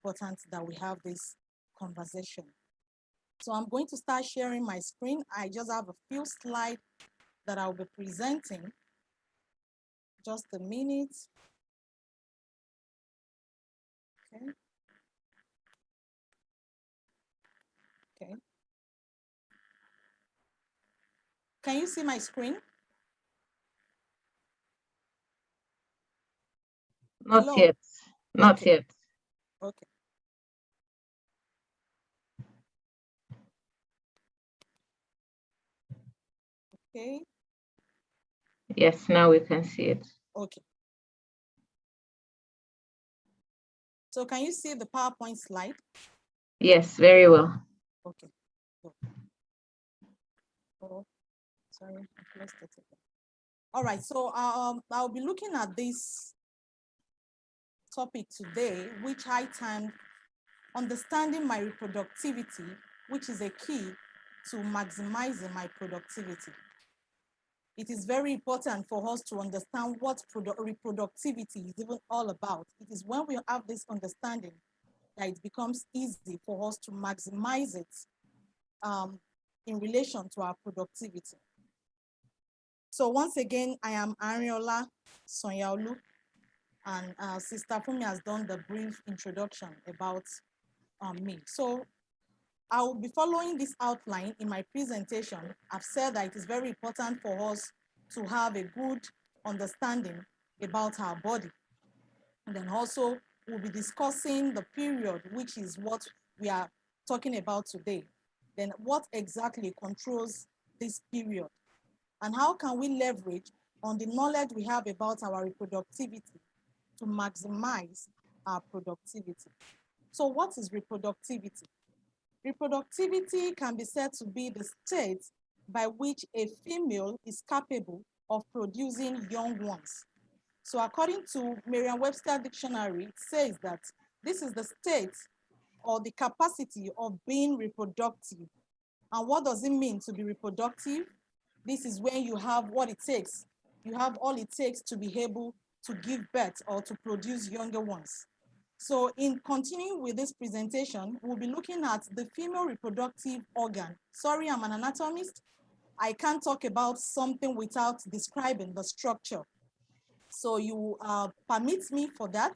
important that we have this conversation. So I'm going to start sharing my screen. I just have a few slides that I'll be presenting. Just a minute. Okay. Okay. Can you see my screen? Not Hello? yet. Not Okay. yet. Okay. Okay. Yes, now we can see it. Okay. So can you see the PowerPoint slide? Yes, very well. Okay. Oh, sorry, I pressed it again. All right, so I'll be looking at this topic today, which I termed understanding my reproductivity, which is a key to maximizing my productivity. It is very important for us to understand what reproductivity is even all about. It is when we have this understanding that it becomes easy for us to maximize it in relation to our productivity. So once again, I am Ariola Sonyaolu, and Sister Fumi has done the brief introduction about me. So I will be following this outline in my presentation. I've said that it is very important for us to have a good understanding about our body. And then also we'll be discussing the period, which is what we are talking about today. Then what exactly controls this period? And how can we leverage on the knowledge we have about our reproductivity to maximize our productivity? So what is reproductivity? Reproductivity can be said to be the state by which a female is capable of producing young ones. So according to Merriam-Webster Dictionary, it says that this is the state or the capacity of being reproductive. And what does it mean to be reproductive? This is when you have what it takes. You have all it takes to be able to give birth or to produce younger ones. So in continuing with this presentation, we'll be looking at the female reproductive organ. Sorry, I'm an anatomist. I can't talk about something without describing the structure. So you permit me for that.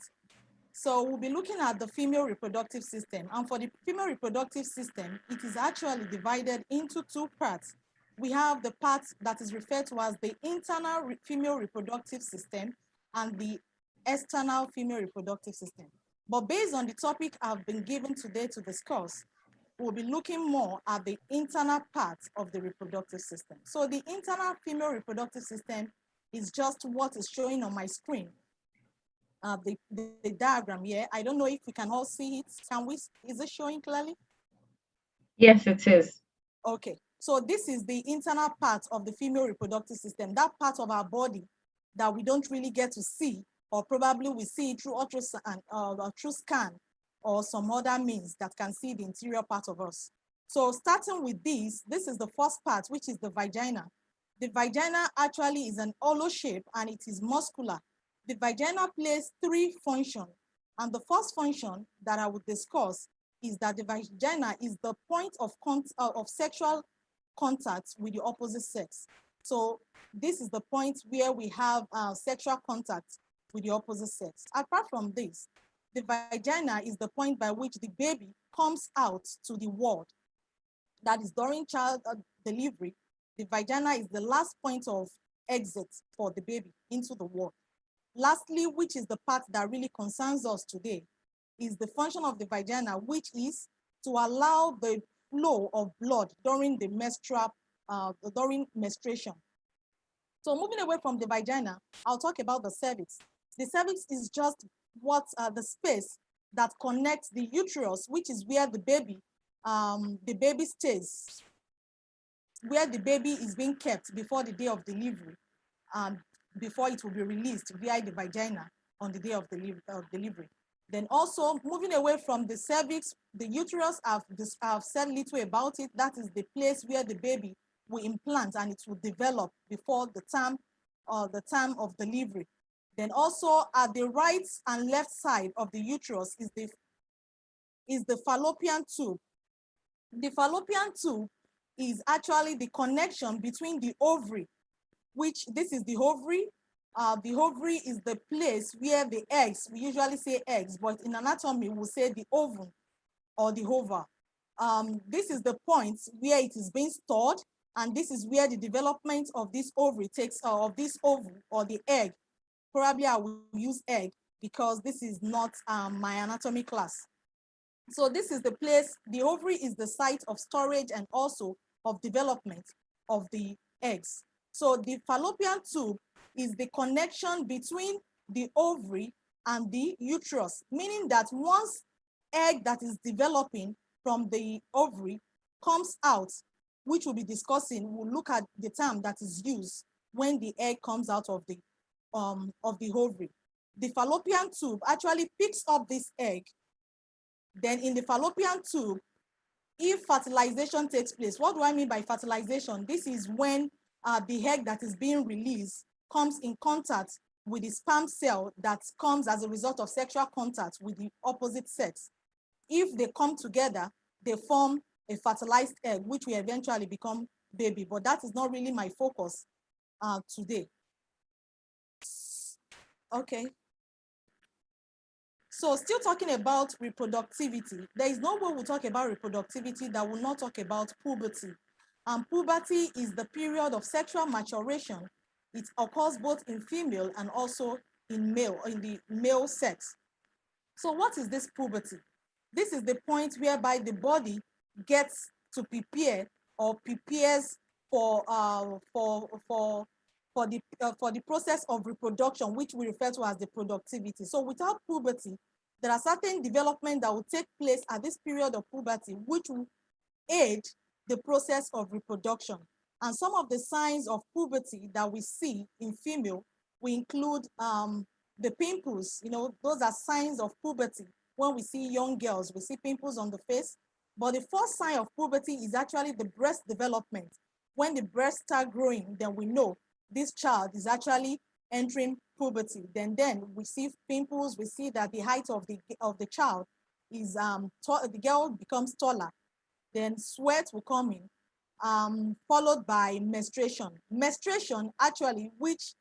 So we'll be looking at the female reproductive system. And for the female reproductive system, it is actually divided into two parts. We have the part that is referred to as the internal female reproductive system and the external female reproductive system. But based on the topic I've been given today to discuss, we'll be looking more at the internal part of the reproductive system. So the internal female reproductive system is just what is showing on my screen. The diagram here. I don't know if we can all see it. Can we, is it showing clearly? Yes, it is. Okay, so this is the internal part of the female reproductive system, that part of our body that we don't really get to see, or probably we see it through ultrasound, through scan, or some other means that can see the interior part of us. So starting with this is the first part, which is the vagina. The vagina actually is an hollow shape and it is muscular. The vagina plays three functions. And the first function that I would discuss is that the vagina is the point of sexual contact with the opposite sex. So this is the point where we have sexual contact with the opposite sex. Apart from this, the vagina is the point by which the baby comes out to the world. That is during child delivery. The vagina is the last point of exit for the baby into the world. Lastly, which is the part that really concerns us today, is the function of the vagina, which is to allow the flow of blood during the during menstruation. So moving away from the vagina, I'll talk about the cervix. The cervix is just what the space that connects the uterus, which is where the baby stays, where the baby is being kept before the day of delivery, before it will be released via the vagina on the day of delivery. Then also moving away from the cervix, the uterus, I've said little about it. That is the place where the baby will implant and it will develop before the time of delivery. Then also at the right and left side of the uterus is the is the fallopian tube. The fallopian tube is actually the connection between the ovary, which this is the ovary. The ovary is the place where the eggs, we usually say eggs, but in anatomy, we'll say the ovum or the ova. This is the point where it is being stored, and this is where the development of this ovary takes, of this ovum or the egg. Probably I will use egg because this is not my anatomy class. So this is the place, the ovary is the site of storage and also of development of the eggs. So the fallopian tube is the connection between the ovary and the uterus, meaning that once egg that is developing from the ovary comes out, which we'll be discussing, we'll look at the term that is used when the egg comes out of the ovary. The fallopian tube actually picks up this egg. Then in the fallopian tube, if fertilization takes place, what do I mean by fertilization? This is when the egg that is being released comes in contact with the sperm cell that comes as a result of sexual contact with the opposite sex. If they come together, they form a fertilized egg, which will eventually become baby. But that is not really my focus today. Okay. So still talking about reproductivity, there is no way we'll talk about reproductivity that will not talk about puberty. And puberty is the period of sexual maturation. It occurs both in female and also in male, in the male sex. So what is this puberty? This is the point whereby the body gets to prepare or prepares for the process of reproduction, which we refer to as the productivity. So without puberty, there are certain development that will take place at this period of puberty, which will aid the process of reproduction. And some of the signs of puberty that we see in female, we include the pimples. You know, those are signs of puberty. When we see young girls, we see pimples on the face. But the first sign of puberty is actually the breast development. When the breasts start growing, then we know this child is actually entering puberty. Then we see pimples. We see that the height of the child is the girl becomes taller. Then sweat will come in, followed by menstruation. Menstruation actually, which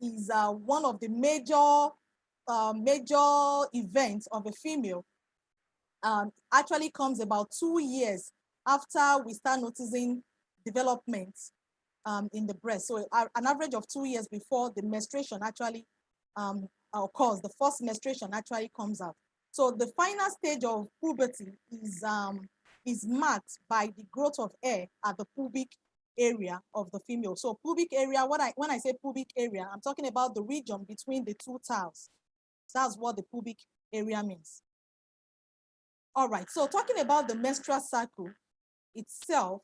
is one of the major events of a female, actually comes about 2 years after we start noticing development in the breast. So an average of 2 years before the menstruation actually occurs, the first menstruation actually comes out. So the final stage of puberty is marked by the growth of hair at the pubic area of the female. So pubic area, when I say pubic area, I'm talking about the region between the two tiles. That's what the pubic area means. All right, so talking about the menstrual cycle itself,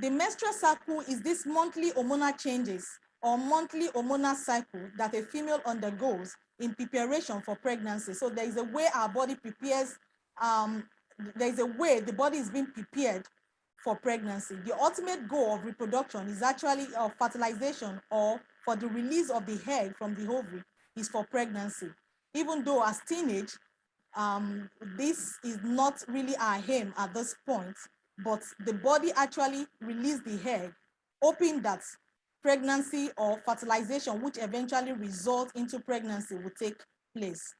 the menstrual cycle is this monthly hormonal changes or monthly hormonal cycle that a female undergoes in preparation for pregnancy. So there is a way our body prepares, there is a way the body is being prepared for pregnancy. The ultimate goal of reproduction is actually fertilization, or for the release of the egg from the ovary is for pregnancy. Even though as teenage, this is not really our aim at this point, but the body actually released the egg, hoping that pregnancy or fertilization, which eventually results into pregnancy, will take place.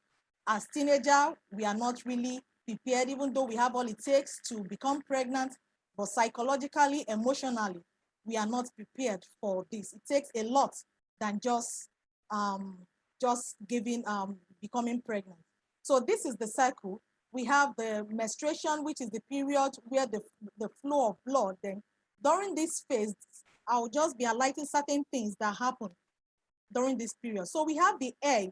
As teenager, we are not really prepared, even though we have all it takes to become pregnant, but psychologically, emotionally, we are not prepared for this. It takes a lot than just giving, becoming pregnant. So this is the cycle. We have the menstruation, which is the period where the flow of blood. Then during this phase, I'll just be highlighting certain things that happen during this period. So we have the egg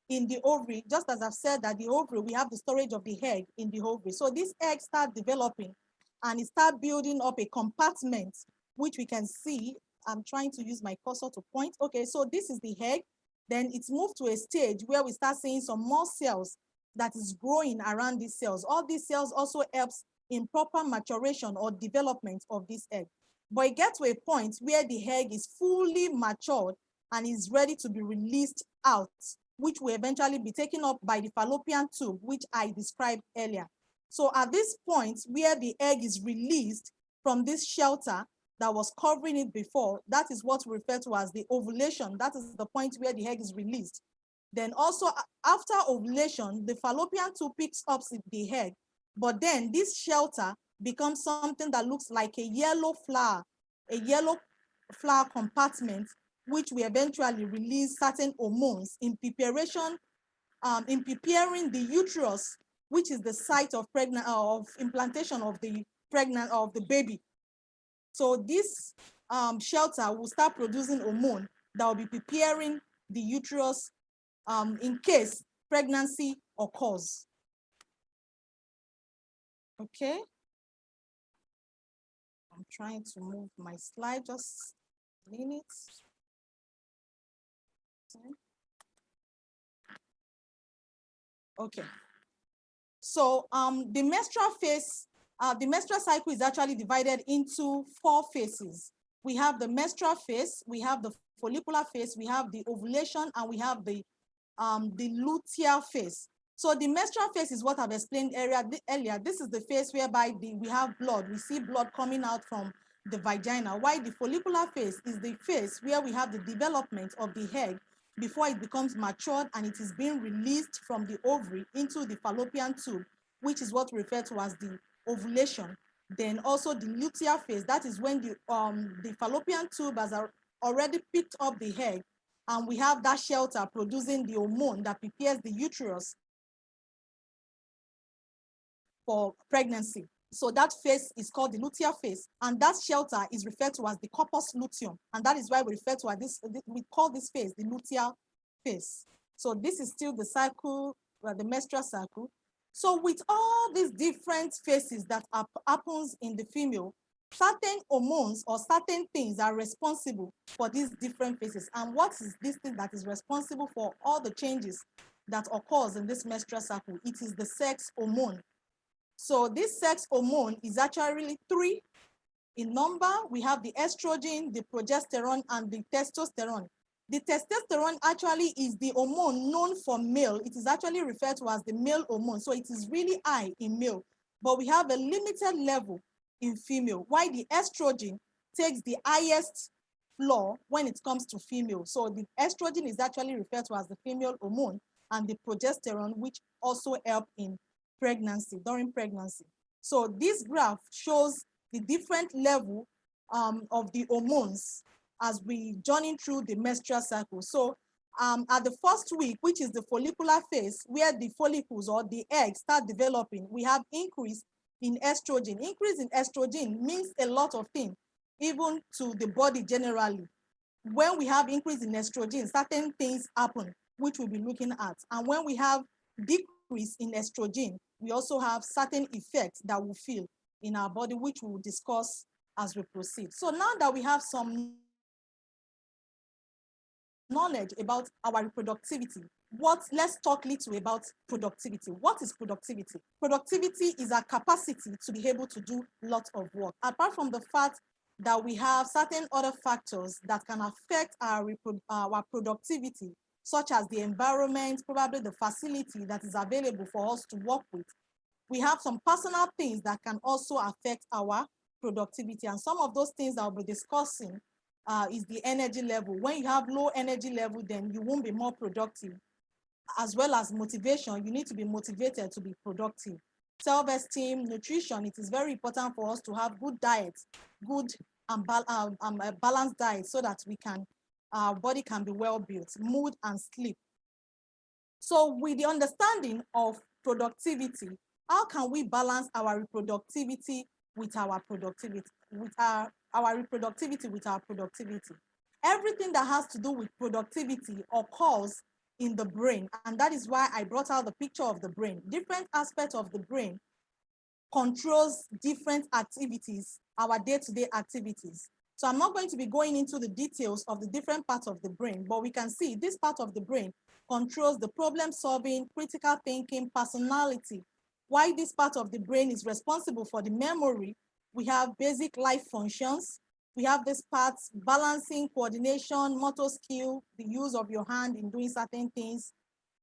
in the ovary, just as I've said that the ovary, we have the storage of the egg in the ovary. So this egg start developing and it start building up a compartment, which we can see. I'm trying to use my cursor to point. Okay, so this is the egg. Then it's moved to a stage where we start seeing some more cells that is growing around these cells. All these cells also helps in proper maturation or development of this egg. But it gets to a point where the egg is fully matured and is ready to be released out, which will eventually be taken up by the fallopian tube, which I described earlier. So at this point where the egg is released from this shelter that was covering it before, that is what we refer to as the ovulation. That is the point where the egg is released. Then also after ovulation, the fallopian tube picks up the egg, but then this shelter becomes something that looks like a yellow flower compartment, which will eventually release certain hormones in preparation, in preparing the uterus, which is the site of implantation of the baby. So this shelter will start producing hormone that will be preparing the uterus in case pregnancy occurs. Okay. I'm trying to move my slide, just a minute. Okay. So the menstrual phase, the menstrual cycle is actually divided into 4 phases. We have the menstrual phase, we have the follicular phase, we have the ovulation, and we have the luteal phase. So the menstrual phase is what I've explained earlier. This is the phase whereby we have blood. We see blood coming out from the vagina, while the follicular phase is the phase where we have the development of the egg before it becomes matured and it is being released from the ovary into the fallopian tube, which is what we refer to as the ovulation. Then also the luteal phase, that is when the fallopian tube has already picked up the egg, and we have that shelter producing the hormone that prepares the uterus for pregnancy. So that phase is called the luteal phase, and that shelter is referred to as the corpus luteum, and that is why we refer to this. We call this phase the luteal phase. So this is still the cycle, the menstrual cycle. So with all these different phases that happens in the female, certain hormones or certain things are responsible for these different phases. And what is this thing that is responsible for all the changes that occurs in this menstrual cycle? It is the sex hormone. So this sex hormone is actually 3 in number. We have the estrogen, the progesterone, and the testosterone. The testosterone actually is the hormone known for male. It is actually referred to as the male hormone. So it is really high in male, but we have a limited level in female, while the estrogen takes the highest floor when it comes to female. So the estrogen is actually referred to as the female hormone, and the progesterone, which also help in pregnancy, during pregnancy. So this graph shows the different level of the hormones as we journey through the menstrual cycle. So at the first week, which is the follicular phase, where the follicles or the eggs start developing, we have increase in estrogen. Increase in estrogen means a lot of things, even to the body generally. When we have increase in estrogen, certain things happen, which we'll be looking at. And when we have decrease in estrogen, we also have certain effects that we feel in our body, which we will discuss as we proceed. So now that we have some knowledge about our reproductivity, let's talk little about productivity. What is productivity? Productivity is our capacity to be able to do lots of work. Apart from the fact that we have certain other factors that can affect our productivity, such as the environment, probably the facility that is available for us to work with. We have some personal things that can also affect our productivity. And some of those things that I'll be discussing is the energy level. When you have low energy level, then you won't be more productive. As well as motivation, you need to be motivated to be productive. Self-esteem, nutrition, it is very important for us to have good diet, good and balanced diet, so that our body can be well built. Mood and sleep. So with the understanding of productivity, how can we balance our reproductivity with our productivity, our reproductivity with our productivity? Everything that has to do with productivity occurs in the brain, and that is why I brought out the picture of the brain. Different aspects of the brain controls different activities, our day-to-day activities. So I'm not going to be going into the details of the different parts of the brain, but we can see this part of the brain controls the problem solving, critical thinking, personality. While this part of the brain is responsible for the memory, we have basic life functions. We have this part, balancing, coordination, motor skill, the use of your hand in doing certain things,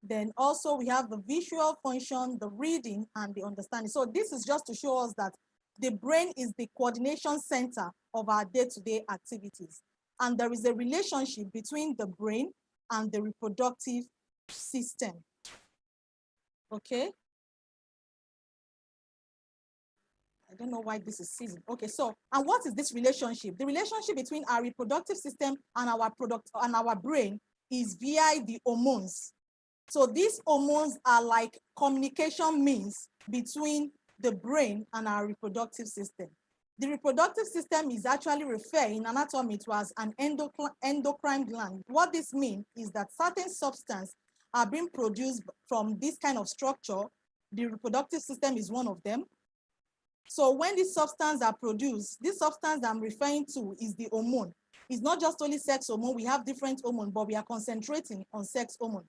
Then also we have the visual function, the reading, and the understanding. So this is just to show us that the brain is the coordination center of our day-to-day activities. And there is a relationship between the brain and the reproductive system. Okay? I don't know why this is season. Okay, so, and what is this relationship? The relationship between our reproductive system and our brain is via the hormones. So these hormones are like communication means between the brain and our reproductive system. The reproductive system is actually referred in anatomy to as an endocrine gland. What this means is that certain substances are being produced from this kind of structure. The reproductive system is one of them. So when these substances are produced, this substance I'm referring to is the hormone. It's not just only sex hormone, we have different hormones, but we are concentrating on sex hormone.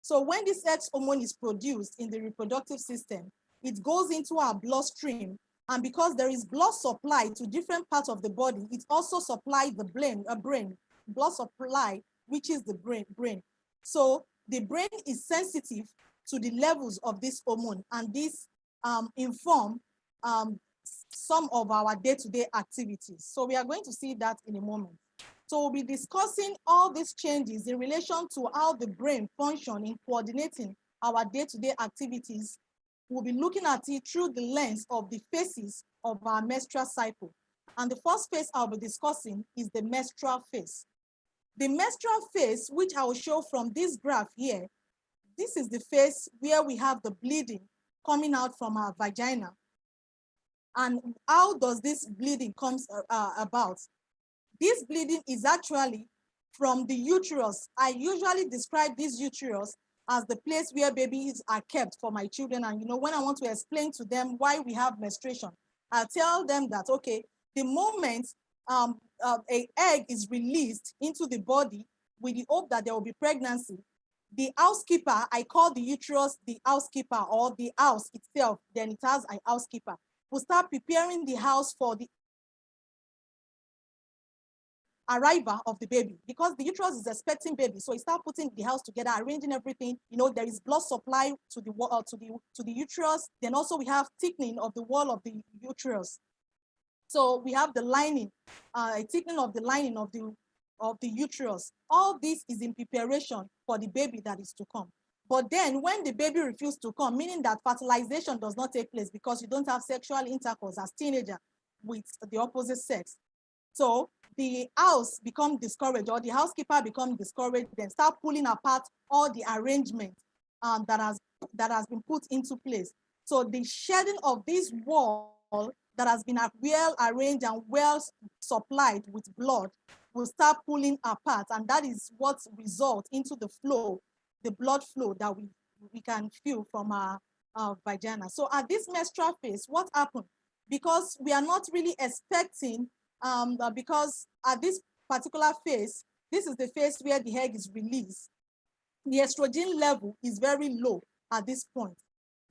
So when this sex hormone is produced in the reproductive system, it goes into our bloodstream. And because there is blood supply to different parts of the body, it also supplies the brain, blood supply, which is the brain. So the brain is sensitive to the levels of this hormone, and this inform some of our day-to-day activities. So we are going to see that in a moment. So we'll be discussing all these changes in relation to how the brain functions in coordinating our day-to-day activities. We'll be looking at it through the lens of the phases of our menstrual cycle. And the first phase I'll be discussing is the menstrual phase. The menstrual phase, which I will show from this graph here, this is the phase where we have the bleeding coming out from our vagina. And how does this bleeding comes about? This bleeding is actually from the uterus. I usually describe this uterus as the place where babies are kept for my children. And when I want to explain to them why we have menstruation, I'll tell them that, okay, the moment an egg is released into the body with the hope that there will be pregnancy, the housekeeper, I call the uterus the housekeeper, or the house itself, then it has a housekeeper, will start preparing the house for the arrival of the baby, because the uterus is expecting baby. So you start putting the house together, arranging everything. There is blood supply to the wall, to the uterus. Then also we have thickening of the wall of the uterus. So we have the lining, a thickening of the lining of the uterus. All this is in preparation for the baby that is to come. But then when the baby refuses to come, meaning that fertilization does not take place because you don't have sexual intercourse as teenager with the opposite sex. So the house becomes discouraged, or the housekeeper becomes discouraged, then start pulling apart all the arrangement that has been put into place. So the shedding of this wall that has been well arranged and well supplied with blood will start pulling apart, and that is what results into the flow, the blood flow that we can feel from our vagina. So at this menstrual phase, what happened? Because we are not really expecting, because at this particular phase, this is the phase where the egg is released. The estrogen level is very low at this point.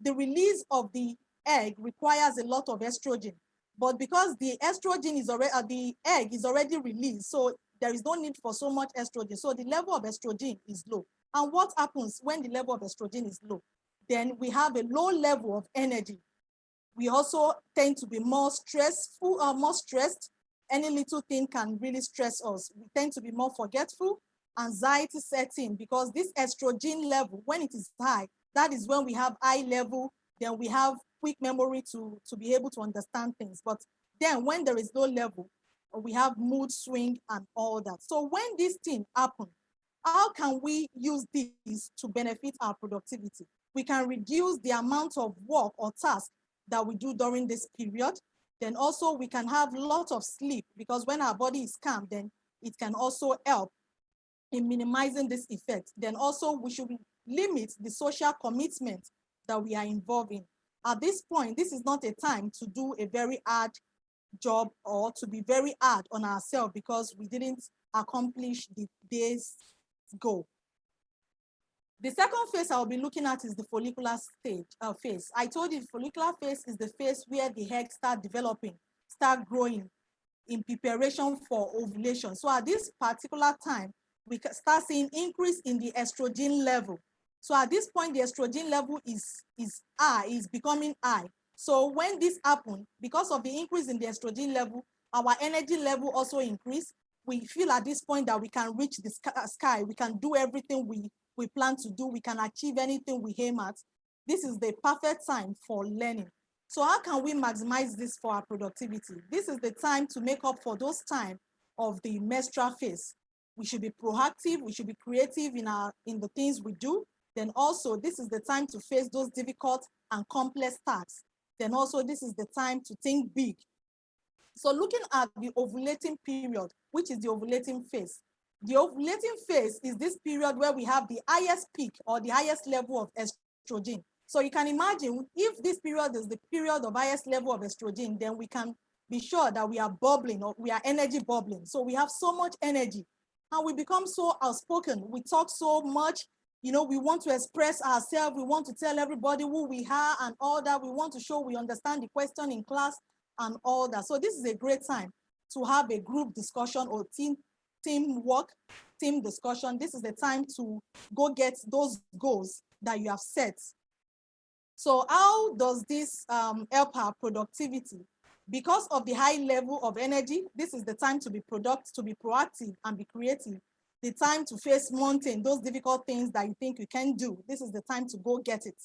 The release of the egg requires a lot of estrogen, but because the estrogen is already, the egg is already released, so there is no need for so much estrogen. So the level of estrogen is low. And what happens when the level of estrogen is low? Then we have a low level of energy. We also tend to be more stressful, more stressed. Any little thing can really stress us. We tend to be more forgetful. Anxiety sets in because this estrogen level, when it is high, that is when we have high level, then we have quick memory to be able to understand things. But then when there is low level, we have mood swing and all that. So when this thing happens, how can we use this to benefit our productivity? We can reduce the amount of work or task that we do during this period. Then also we can have a lot of sleep, because when our body is calm, then it can also help in minimizing this effect. Then also we should limit the social commitment that we are involved in. At this point, this is not a time to do a very hard job or to be very hard on ourselves because we didn't accomplish the day's goal. The second phase I'll be looking at is the follicular phase. I told you the follicular phase is the phase where the egg start developing, start growing in preparation for ovulation. So at this particular time, we can start seeing increase in the estrogen level. So at this point, the estrogen level is high, is becoming high. So when this happens, because of the increase in the estrogen level, our energy level also increase. We feel at this point that we can reach the sky. We can do everything we plan to do. We can achieve anything we aim at. This is the perfect time for learning. So how can we maximize this for our productivity? This is the time to make up for those time of the menstrual phase. We should be proactive. We should be creative in the things we do. Then also, this is the time to face those difficult and complex tasks. Then also, this is the time to think big. So looking at the ovulating period, which is the ovulating phase. The ovulating phase is this period where we have the highest peak or the highest level of estrogen. So you can imagine if this period is the period of highest level of estrogen, then we can be sure that we are bubbling or we are energy bubbling. So we have so much energy and we become so outspoken. We talk so much, you know, we want to express ourselves. We want to tell everybody who we are and all that. We want to show we understand the question in class and all that. So this is a great time to have a group discussion or teamwork, team discussion. This is the time to go get those goals that you have set. So how does this help our productivity? Because of the high level of energy, this is the time to be proactive and be creative. The time to face mountain, those difficult things that you think you can do. This is the time to go get it.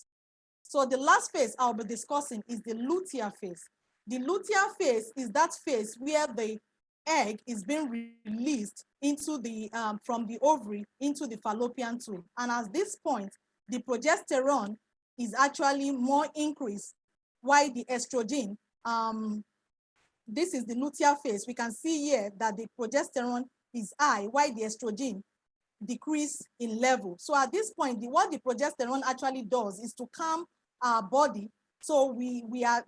So the last phase I'll be discussing is the luteal phase. The luteal phase is that phase where the egg is being released into the from the ovary into the fallopian tube. And at this point, the progesterone is actually more increased, while the estrogen, this is the luteal phase. We can see here that the progesterone is high, while the estrogen decrease in level. So at this point, what the progesterone actually does is to calm our body. So we are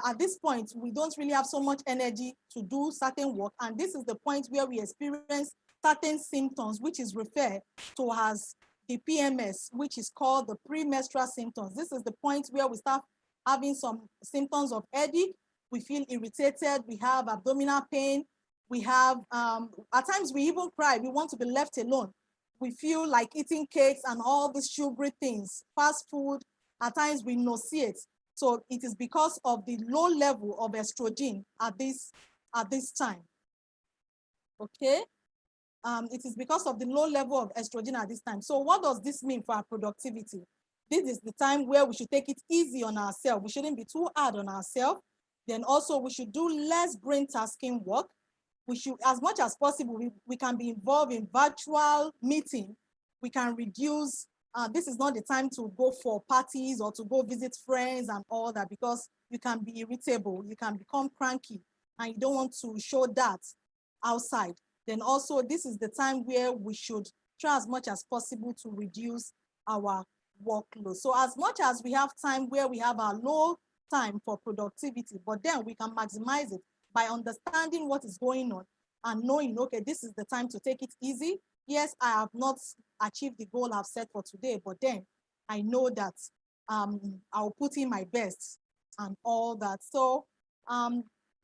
at this point, we don't really have so much energy to do certain work. And this is the point where we experience certain symptoms, which is referred to as the PMS, which is called the premenstrual symptoms. This is the point where we start having some symptoms of headache. We feel irritated. We have abdominal pain. We have, at times we even cry. We want to be left alone. We feel like eating cakes and all these sugary things, fast food. At times we nauseate. So it is because of the low level of estrogen at this time. Okay. It is because of the low level of estrogen at this time. So what does this mean for our productivity? This is the time where we should take it easy on ourselves. We shouldn't be too hard on ourselves. Then also we should do less brain tasking work. We should, as much as possible, we can be involved in virtual meeting. We can reduce, this is not the time to go for parties or to go visit friends and all that, because you can be irritable, you can become cranky, and you don't want to show that outside. Then also, this is the time where we should try as much as possible to reduce our workload. So as much as we have time where we have our low time for productivity, but then we can maximize it by understanding what is going on and knowing, okay, this is the time to take it easy. Yes, I have not achieved the goal I've set for today, but then I know that I'll put in my best and all that. So while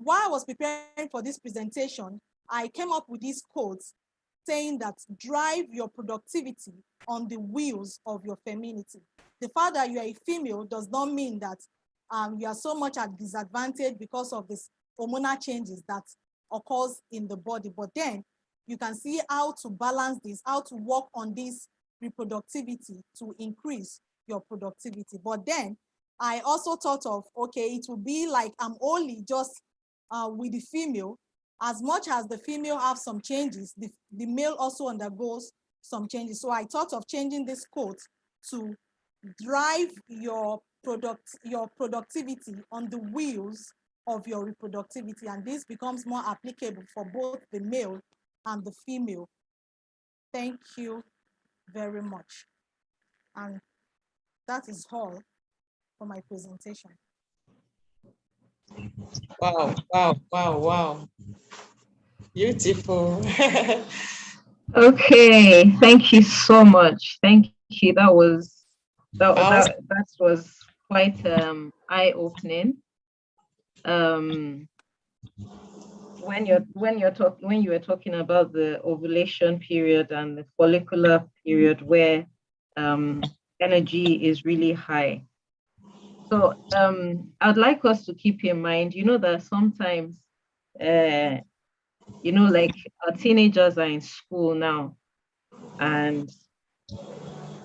I was preparing for this presentation, I came up with these quotes saying that drive your productivity on the wheels of your femininity. The fact that you are a female does not mean that you are so much at disadvantage because of this hormonal changes that occurs in the body. But then you can see how to balance this, how to work on this reproductivity to increase your productivity. But then I also thought of, okay, it will be like I'm only just with the female. As much as the female have some changes, the male also undergoes some changes. So I thought of changing this quote to drive your productivity on the wheels of your reproductivity, and this becomes more applicable for both the male and the female. Thank you very much. And that is all for my presentation. Wow, wow, wow, wow. Beautiful. Okay, thank you so much. Thank you. That was quite eye-opening. When you were talking about the ovulation period and the follicular period where energy is really high. So I'd like us to keep in mind, that sometimes, uh, like our teenagers are in school now, and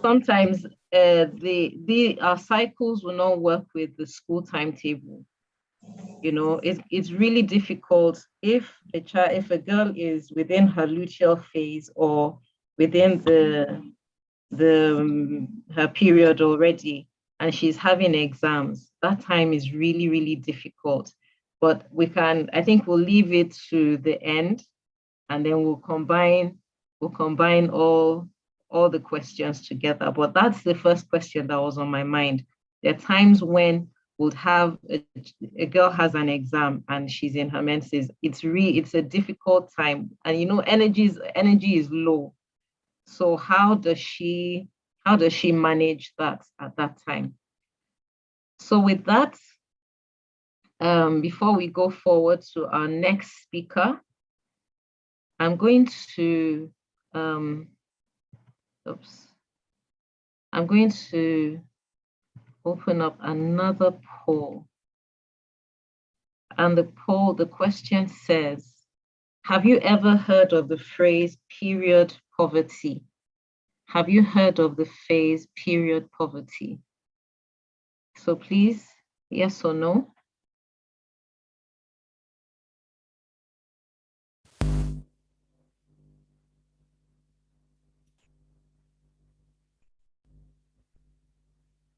sometimes the our cycles will not work with the school timetable. It's really difficult if a girl is within her luteal phase or within her period already, and she's having exams. That time is really, really difficult. But I think we'll leave it to the end, and then we'll combine all the questions together. But that's the first question that was on my mind. There are times when we'll have a girl has an exam and she's in her menses. It's a difficult time, and energy is low. So how does she manage that at that time? So with that, before we go forward to our next speaker, I'm going to oops, I'm going to open up another poll. And the question says, have you ever heard of the phrase period poverty? Have you heard of the phrase period poverty? So please, yes or no?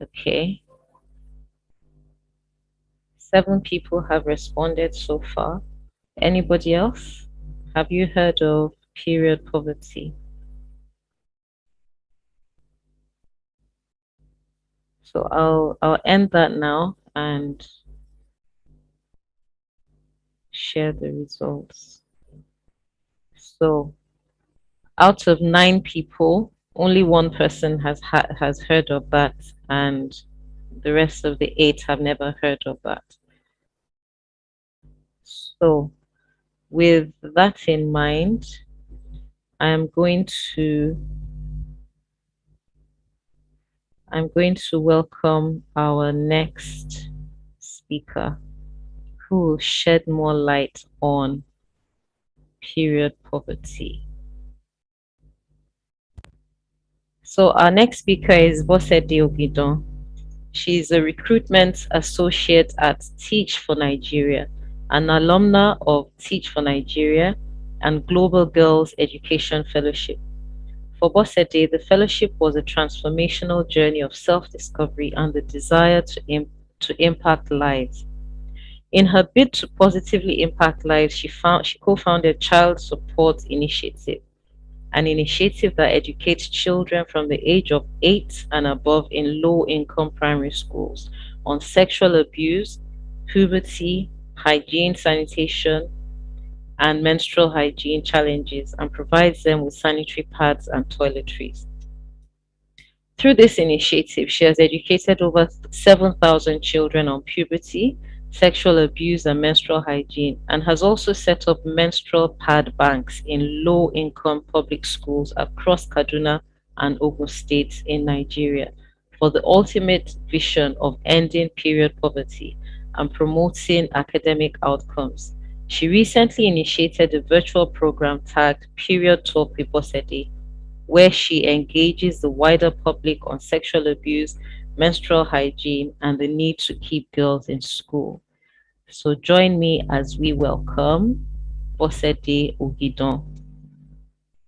Okay. 7 people have responded so far. Anybody else? Have you heard of period poverty? So I'll end that now and share the results. So out of 9 people, only 1 person has heard of that, and the rest of the 8 have never heard of that. So with that in mind, I'm going to welcome our next speaker, who will shed more light on period poverty. So our next speaker is Bosede Ogidon. She's a recruitment associate at Teach for Nigeria, an alumna of Teach for Nigeria and Global Girls Education Fellowship. For Bosede, the fellowship was a transformational journey of self-discovery and the desire to impact lives. In her bid to positively impact lives, she co-founded Child Support Initiative, an initiative that educates children from the age of 8 and above in low-income primary schools on sexual abuse, puberty, hygiene, sanitation, and menstrual hygiene challenges, and provides them with sanitary pads and toiletries. Through this initiative, she has educated over 7,000 children on puberty, sexual abuse, and menstrual hygiene, and has also set up menstrual pad banks in low-income public schools across Kaduna and Ogun states in Nigeria for the ultimate vision of ending period poverty and promoting academic outcomes. She recently initiated a virtual program tagged Period Talk with Bosede, where she engages the wider public on sexual abuse, menstrual hygiene, and the need to keep girls in school. So join me as we welcome Bosede Ogidon.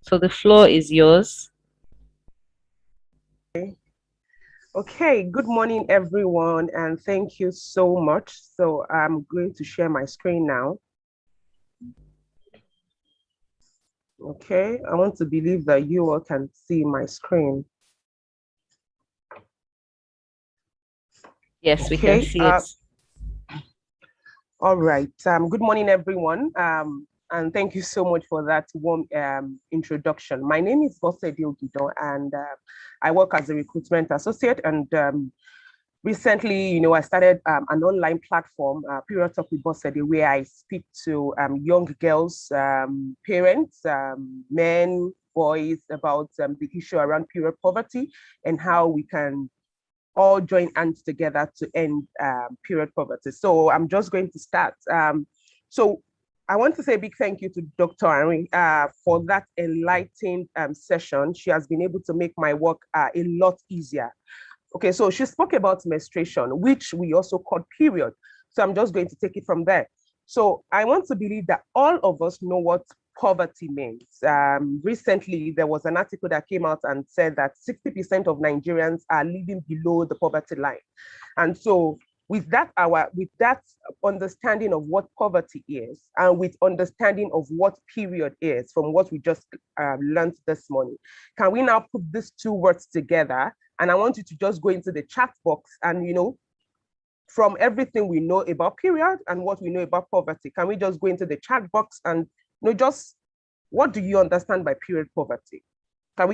So the floor is yours. Okay, good morning, everyone, and thank you so much. So I'm going to share my screen now. Okay, I want to believe that you all can see my screen. Yes, we can see it. All right. Good morning, everyone. And thank you so much for that warm introduction. My name is Bosede Ogidon, and I work as a recruitment associate. And recently, I started an online platform, Period Talk with Bosede, where I speak to young girls, parents, men, voice about the issue around period poverty and how we can all join hands together to end period poverty. So I'm just going to start. So I want to say a big thank you to Dr. Henry for that enlightening session. She has been able to make my work a lot easier. Okay, so she spoke about menstruation, which we also call period. So I'm just going to take it from there. So I want to believe that all of us know what poverty means. Recently, there was an article that came out and said that 60% of Nigerians are living below the poverty line. And so with that understanding of what poverty is, and with understanding of what period is from what we just learned this morning, can we now put these two words together? And I want you to just go into the chat box and, from everything we know about period and what we know about poverty, can we just go into the chat box and just what do you understand by period poverty? Can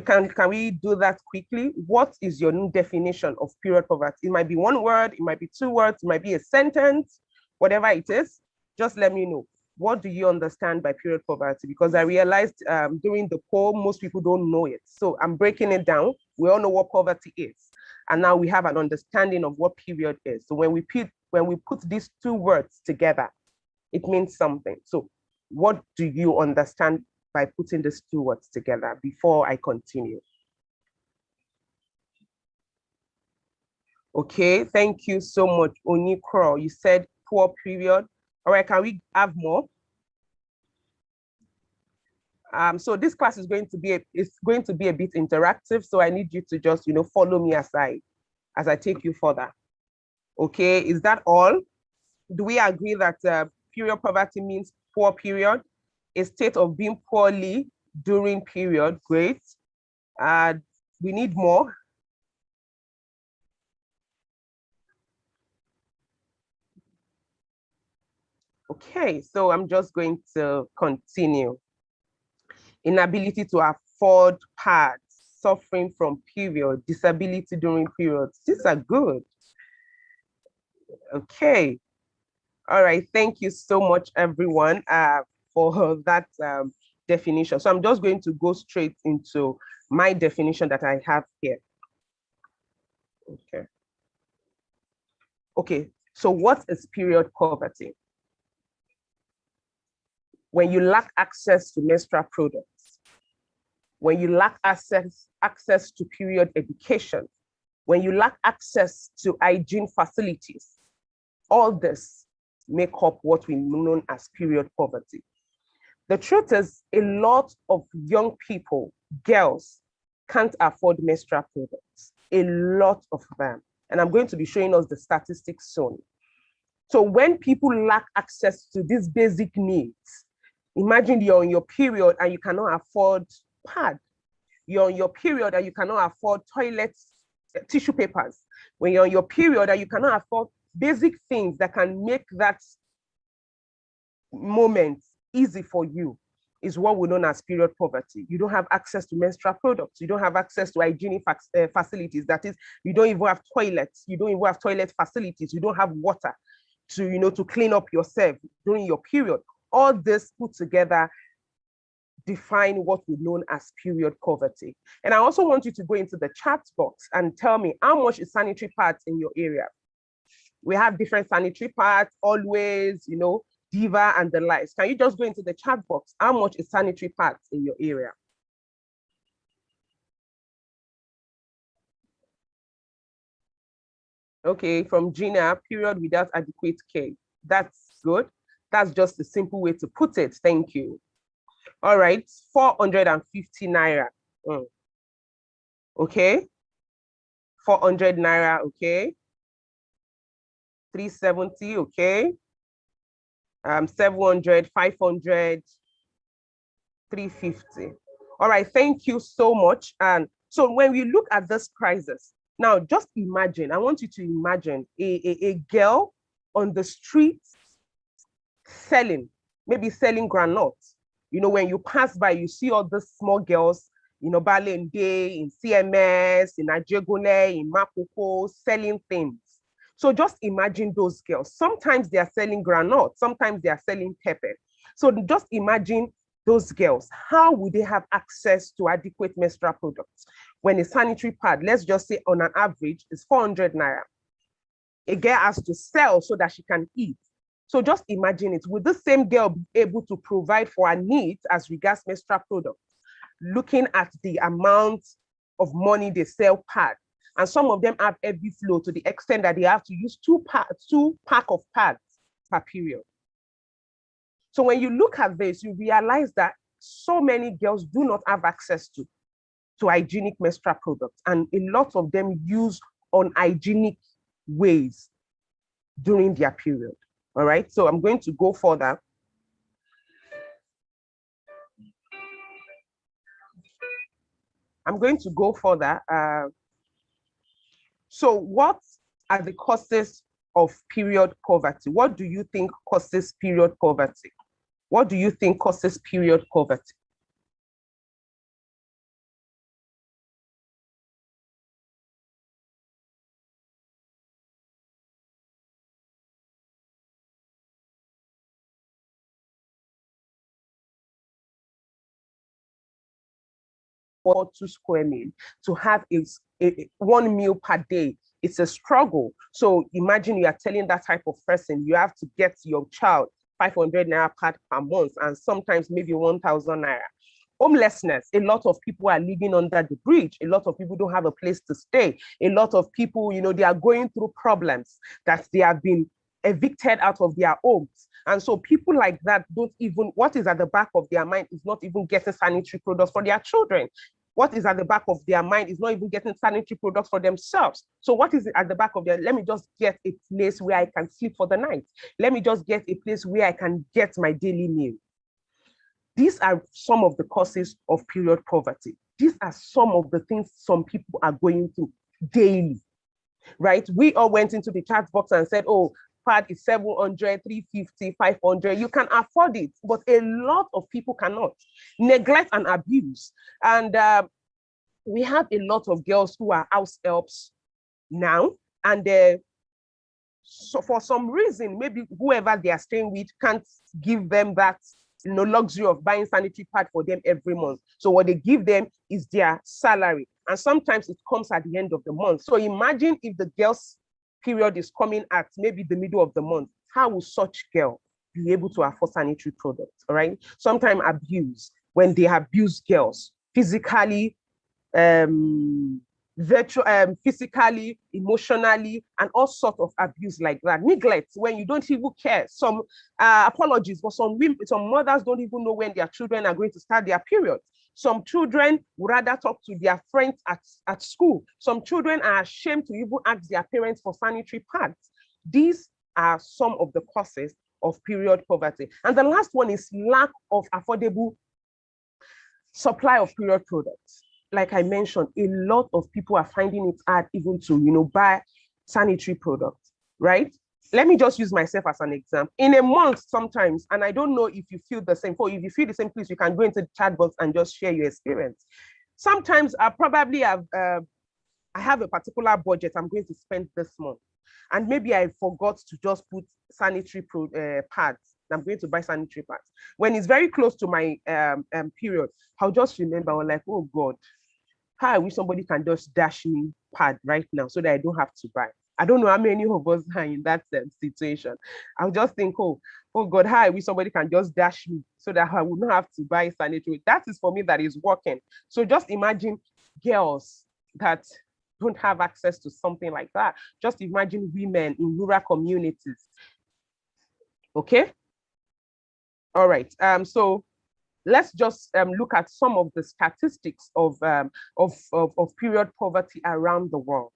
we do that quickly? What is your new definition of period poverty? It might be one word, it might be two words, it might be a sentence, whatever it is, just let me know. What do you understand by period poverty? Because I realized during the poll, most people don't know it. So I'm breaking it down. We all know what poverty is. And now we have an understanding of what period is. So when we put these two words together, it means something. So what do you understand by putting these two words together before I continue? Okay, thank you so much, Onyikro. You said poor period. All right, can we have more? So this class is going to be a bit interactive. So I need you to just follow me as I take you further. Okay, is that all? Do we agree that period poverty means poor period, a state of being poorly during period? Great. We need more. Okay, so I'm just going to continue. Inability to afford pads, suffering from period, disability during periods. These are good. Okay. All right. Thank you so much, everyone, for that definition. So I'm just going to go straight into my definition that I have here. Okay. Okay. So what is period poverty? When you lack access to menstrual products, when you lack access to period education, when you lack access to hygiene facilities, all this make up what we know as period poverty. The truth is, a lot of young people, girls, can't afford menstrual products, a lot of them. And I'm going to be showing us the statistics soon. So when people lack access to these basic needs, imagine you're on your period and you cannot afford pad. You're on your period and you cannot afford toilets, tissue papers. When you're on your period and you cannot afford basic things that can make that moment easy for you, is what we know as period poverty. You don't have access to menstrual products. You don't have access to hygienic facilities. That is, you don't even have toilets. You don't even have toilet facilities. You don't have water to clean up yourself during your period. All this put together define what we know as period poverty. And I also want you to go into the chat box and tell me how much is sanitary pads in your area. We have different sanitary pads, always, Diva and the likes. Can you just go into the chat box? How much is sanitary pads in your area? Okay, from Gina, period without adequate care. That's good. That's just a simple way to put it. Thank you. All right, 450 naira. Okay, 400 naira. Okay, 370. Okay, 700, 500, 350. All right, thank you so much. And so when we look at this crisis, now just imagine, I want you to imagine a girl on the street maybe selling granules. When you pass by, you see all the small girls, Balende, in CMS, in Ajegule, in Makoko, selling things. So just imagine those girls. Sometimes they are selling granules, sometimes they are selling pepper. So just imagine those girls, how would they have access to adequate menstrual products when a sanitary pad, let's just say on an average, is 400 naira? A girl has to sell so that she can eat. So just imagine it. Would the same girl be able to provide for her needs as regards menstrual products? Looking at the amount of money they sell pad, and some of them have heavy flow to the extent that they have to use two pack of pads per period. So when you look at this, you realize that so many girls do not have access to hygienic menstrual products, and a lot of them use unhygienic ways during their period. All right, so I'm going to go further. So what are the causes of period poverty? What do you think causes period poverty? What do you think causes period poverty? Or 2 square meal to have one meal per day. It's a struggle. So imagine you are telling that type of person you have to get your child 500 naira per month, and sometimes maybe 1,000 naira. Homelessness, a lot of people are living under the bridge. A lot of people don't have a place to stay. A lot of people, they are going through problems that they have been evicted out of their homes. And so people like that don't even, what is at the back of their mind is not even getting sanitary products for their children. What is at the back of their mind is not even getting sanitary products for themselves. So what is at the back of their, let me just get a place where I can sleep for the night. Let me just get a place where I can get my daily meal. These are some of the causes of period poverty. These are some of the things some people are going through daily, right? We all went into the chat box and said, oh, pad is 700, 350, 500. You can afford it, but a lot of people cannot. Neglect and abuse. And we have a lot of girls who are house helps now, and so for some reason, maybe whoever they are staying with can't give them that luxury of buying sanitary pad for them every month. So what they give them is their salary. And sometimes it comes at the end of the month. So imagine if the girl's period is coming at maybe the middle of the month. How will such girl be able to afford sanitary products? All right. Sometimes abuse, when they abuse girls physically, physically, emotionally, and all sorts of abuse like that. Neglect, when you don't even care. Some apologies, but some women, some mothers don't even know when their children are going to start their period. Some children would rather talk to their friends at school. Some children are ashamed to even ask their parents for sanitary pads. These are some of the causes of period poverty. And the last one is lack of affordable supply of period products. Like I mentioned, a lot of people are finding it hard even to, buy sanitary products, right? Let me just use myself as an example. In a month sometimes, and I don't know if you feel the same, if you feel the same, please, you can go into the chat box and just share your experience. Sometimes I probably have, I have a particular budget I'm going to spend this month. And maybe I forgot to just put sanitary pads. I'm going to buy sanitary pads. When it's very close to my period, I'll just remember, I'm like, oh God, how I wish somebody can just dash me pad right now so that I don't have to buy. I don't know how many of us are in that situation. I'll just think, oh God, how I wish somebody can just dash me so that I would not have to buy sanitary. That is for me, that is working. So just imagine girls that don't have access to something like that. Just imagine women in rural communities. Okay. All right. So let's just look at some of the statistics of period poverty around the world.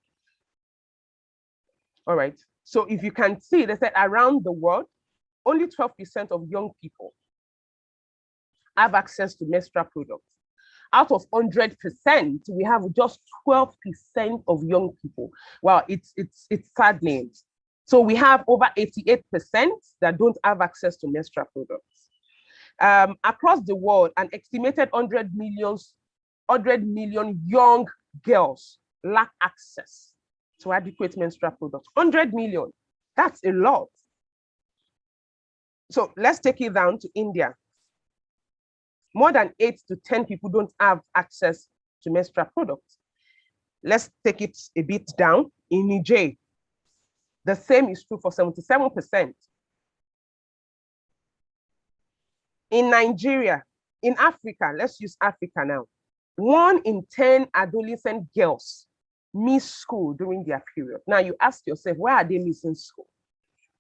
All right. So if you can see, they said around the world, only 12% of young people have access to menstrual products. Out of 100%, we have just 12% of young people. Wow, it's saddening. So we have over 88% that don't have access to menstrual products. Across the world, an estimated 100 million young girls lack access to adequate menstrual products. 100 million, that's a lot. So let's take it down to India. More than 8 to 10 people don't have access to menstrual products. Let's take it a bit down. In Niger, the same is true for 77%. In Nigeria, in Africa, let's use Africa now. 1 in 10 adolescent girls miss school during their period. Now you ask yourself, why are they missing school?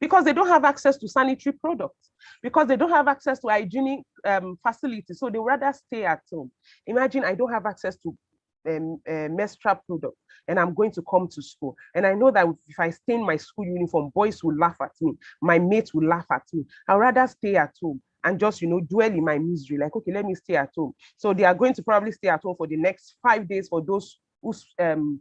Because they don't have access to sanitary products, because they don't have access to hygienic facilities. So they rather stay at home. Imagine I don't have access to menstrual product and I'm going to come to school. And I know that if I stay in my school uniform, boys will laugh at me. My mates will laugh at me. I'd rather stay at home and just, dwell in my misery. Like, okay, let me stay at home. So they are going to probably stay at home for the next 5 days for those whose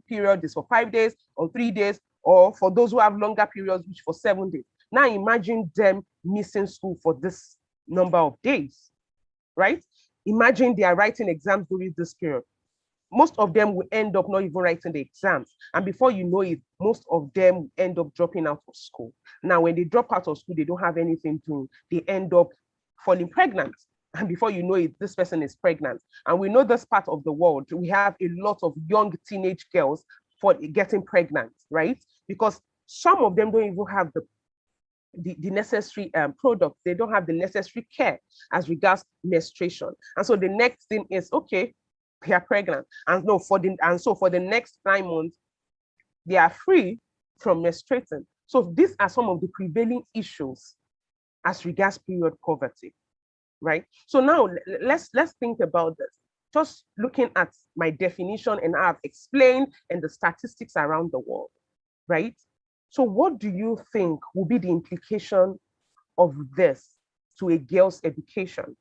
period is for 5 days or 3 days, or for those who have longer periods, which for 7 days. Now imagine them missing school for this number of days, right? Imagine they are writing exams during this period. Most of them will end up not even writing the exams. And before you know it, most of them will end up dropping out of school. Now, when they drop out of school, they don't have anything to, they end up falling pregnant. And before you know it, this person is pregnant. And we know this part of the world, we have a lot of young teenage girls for getting pregnant, right? Because some of them don't even have the necessary products. They don't have the necessary care as regards menstruation. And so the next thing is, okay, they are pregnant. And so for the next 9 months, they are free from menstruating. So these are some of the prevailing issues as regards period poverty, right? So now let's think about this. Just looking at my definition and I've explained and the statistics around the world, right? So what do you think will be the implication of this to a girl's education?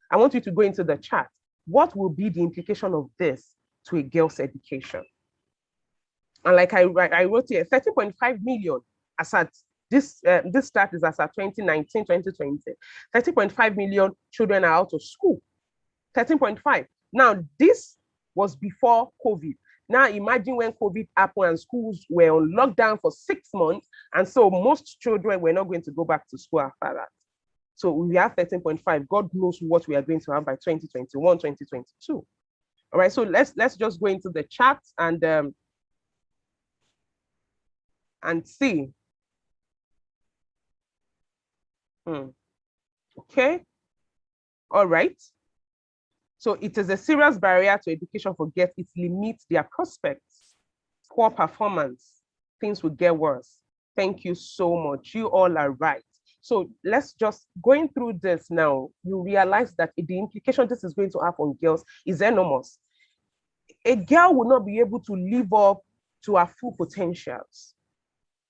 I want you to go into the chat. What will be the implication of this to a girl's education? And like I wrote here, 30.5 million as at this stat is as at 2019, 2020. 30.5 million children are out of school. 13.5. Now, this was before COVID. Now, imagine when COVID happened and schools were on lockdown for 6 months. And so most children were not going to go back to school after that. So we have 13.5. God knows what we are going to have by 2021, 2022. All right, so let's just go into the chat and see. Okay. All right. So it is a serious barrier to education for girls. It limits their prospects. Poor performance. Things will get worse. Thank you so much. You all are right. So let's just going through this now. You realize that the implication this is going to have on girls is enormous. A girl will not be able to live up to her full potentials.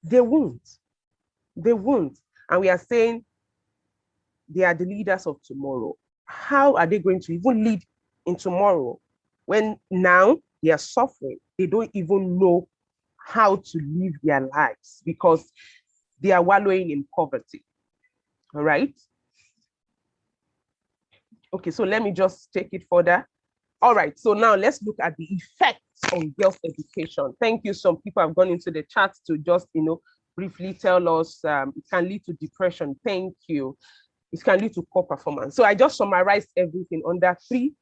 They won't. They won't. And we are saying they are the leaders of tomorrow. How are they going to even lead in tomorrow when now they are suffering? They don't even know how to live their lives because they are wallowing in poverty. All right. Okay, so let me just take it further. All right, so now let's look at the effects on girls' education. Thank you. Some people have gone into the chat to just, briefly tell us it can lead to depression. Thank you. It can lead to poor performance. So I just summarized everything under 3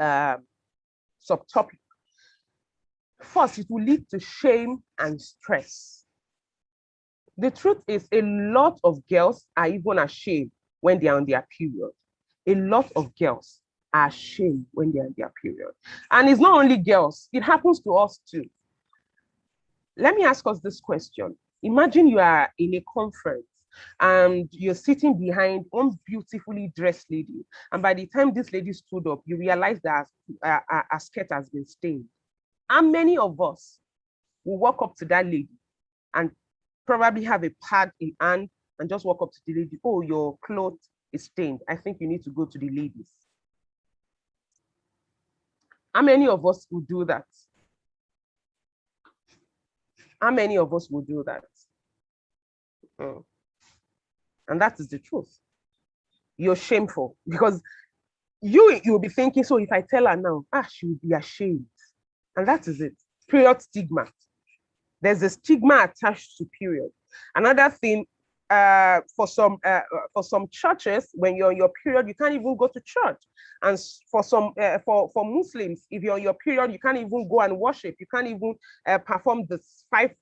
subtopics. First, it will lead to shame and stress. The truth is a lot of girls are even ashamed when they are on their period. A lot of girls are ashamed when they are on their period. And it's not only girls, it happens to us too. Let me ask us this question. Imagine you are in a conference and you're sitting behind one beautifully dressed lady. And by the time this lady stood up, you realize that her skirt has been stained. How many of us will walk up to that lady and probably have a pad in hand and just walk up to the lady? Oh, your clothes is stained. I think you need to go to the ladies. How many of us will do that? How many of us will do that? And that is the truth. You're shameful because you'll be thinking, so if I tell her now, she will be ashamed. And that is it. Period stigma. There's a stigma attached to period. Another thing for some churches, when you're on your period, you can't even go to church. And for some for Muslims, if you're on your period, you can't even go and worship. You can't even perform the five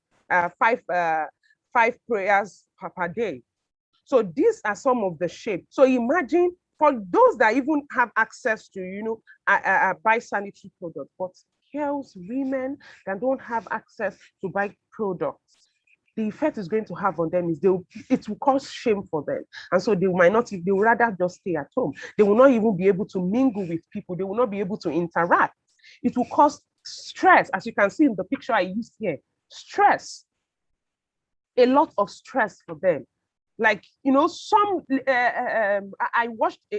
prayers per day. So these are some of the shapes. So imagine for those that even have access to, buy sanitary products, but girls, women that don't have access to buy products, the effect is going to have on them is it will cause shame for them. And so they might not, they will rather just stay at home. They will not even be able to mingle with people. They will not be able to interact. It will cause stress, as you can see in the picture I used here. Stress, a lot of stress for them. Like, some, I watched a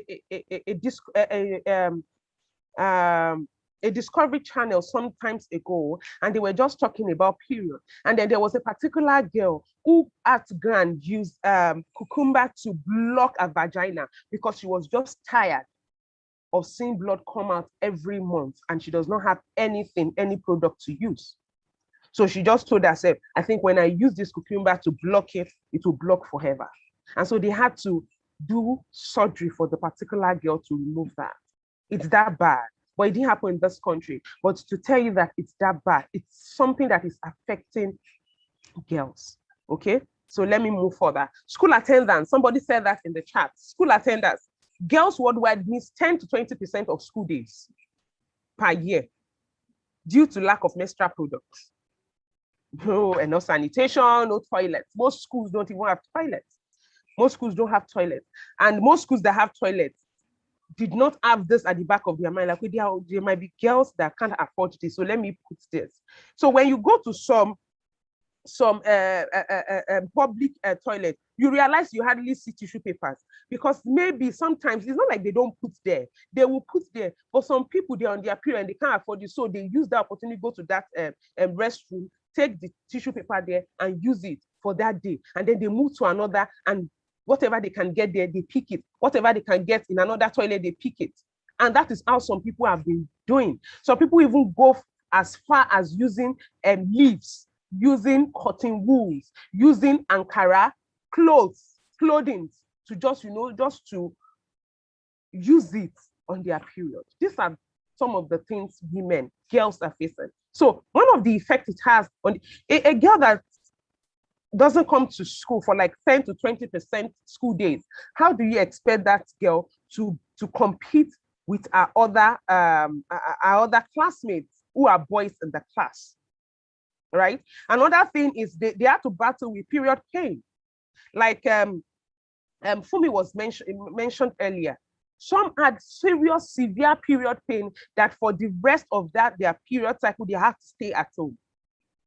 Discovery Channel sometimes ago, and they were just talking about period. And then there was a particular girl who at grand used cucumber to block a vagina because she was just tired of seeing blood come out every month, and she does not have any product to use. So she just told herself, I think when I use this cucumber to block it, it will block forever. And so they had to do surgery for the particular girl to remove that. It's that bad. But it didn't happen in this country. But to tell you that it's that bad, it's something that is affecting girls. Okay? So let me move further. School attendance. Somebody said that in the chat. School attendance. Girls worldwide miss 10 to 20% of school days per year due to lack of menstrual products. No, and no sanitation, no toilets. Most schools don't even have toilets. Most schools don't have toilets. And most schools that have toilets did not have this at the back of their mind. Like, there might be girls that can't afford this. So let me put this. So when you go to some public toilet, you realize you hardly see tissue papers, because maybe sometimes it's not like they don't put there. They will put there. But some people, they're on their period and they can't afford it. So they use that opportunity to go to that restroom, take the tissue paper there and use it for that day. And then they move to another, and whatever they can get there, they pick it. Whatever they can get in another toilet, they pick it. And that is how some people have been doing. Some people even go as far as using leaves, using cotton wools, using Ankara clothing to just to use it on their period. These are some of the things girls are facing. So one of the effects it has on a girl that doesn't come to school for like 10 to 20% school days, how do you expect that girl to compete with our other classmates who are boys in the class, right? Another thing is they have to battle with period pain. Like Fumi was mentioned earlier. Some had serious, severe period pain that for the rest of their period cycle, they have to stay at home.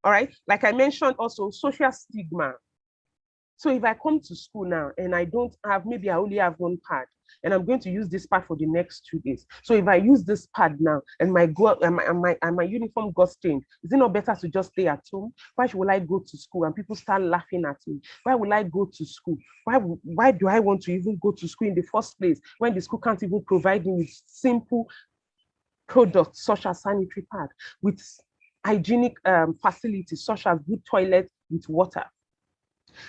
All right. Like I mentioned also, social stigma. So if I come to school now and I don't have, maybe I only have one pad and I'm going to use this pad for the next 2 days. So if I use this pad now and my uniform got stained, is it not better to just stay at home? Why will I go to school and people start laughing at me? Why will I go to school? Why do I want to even go to school in the first place when the school can't even provide me with simple products such as sanitary pad, with hygienic facilities such as good toilets with water?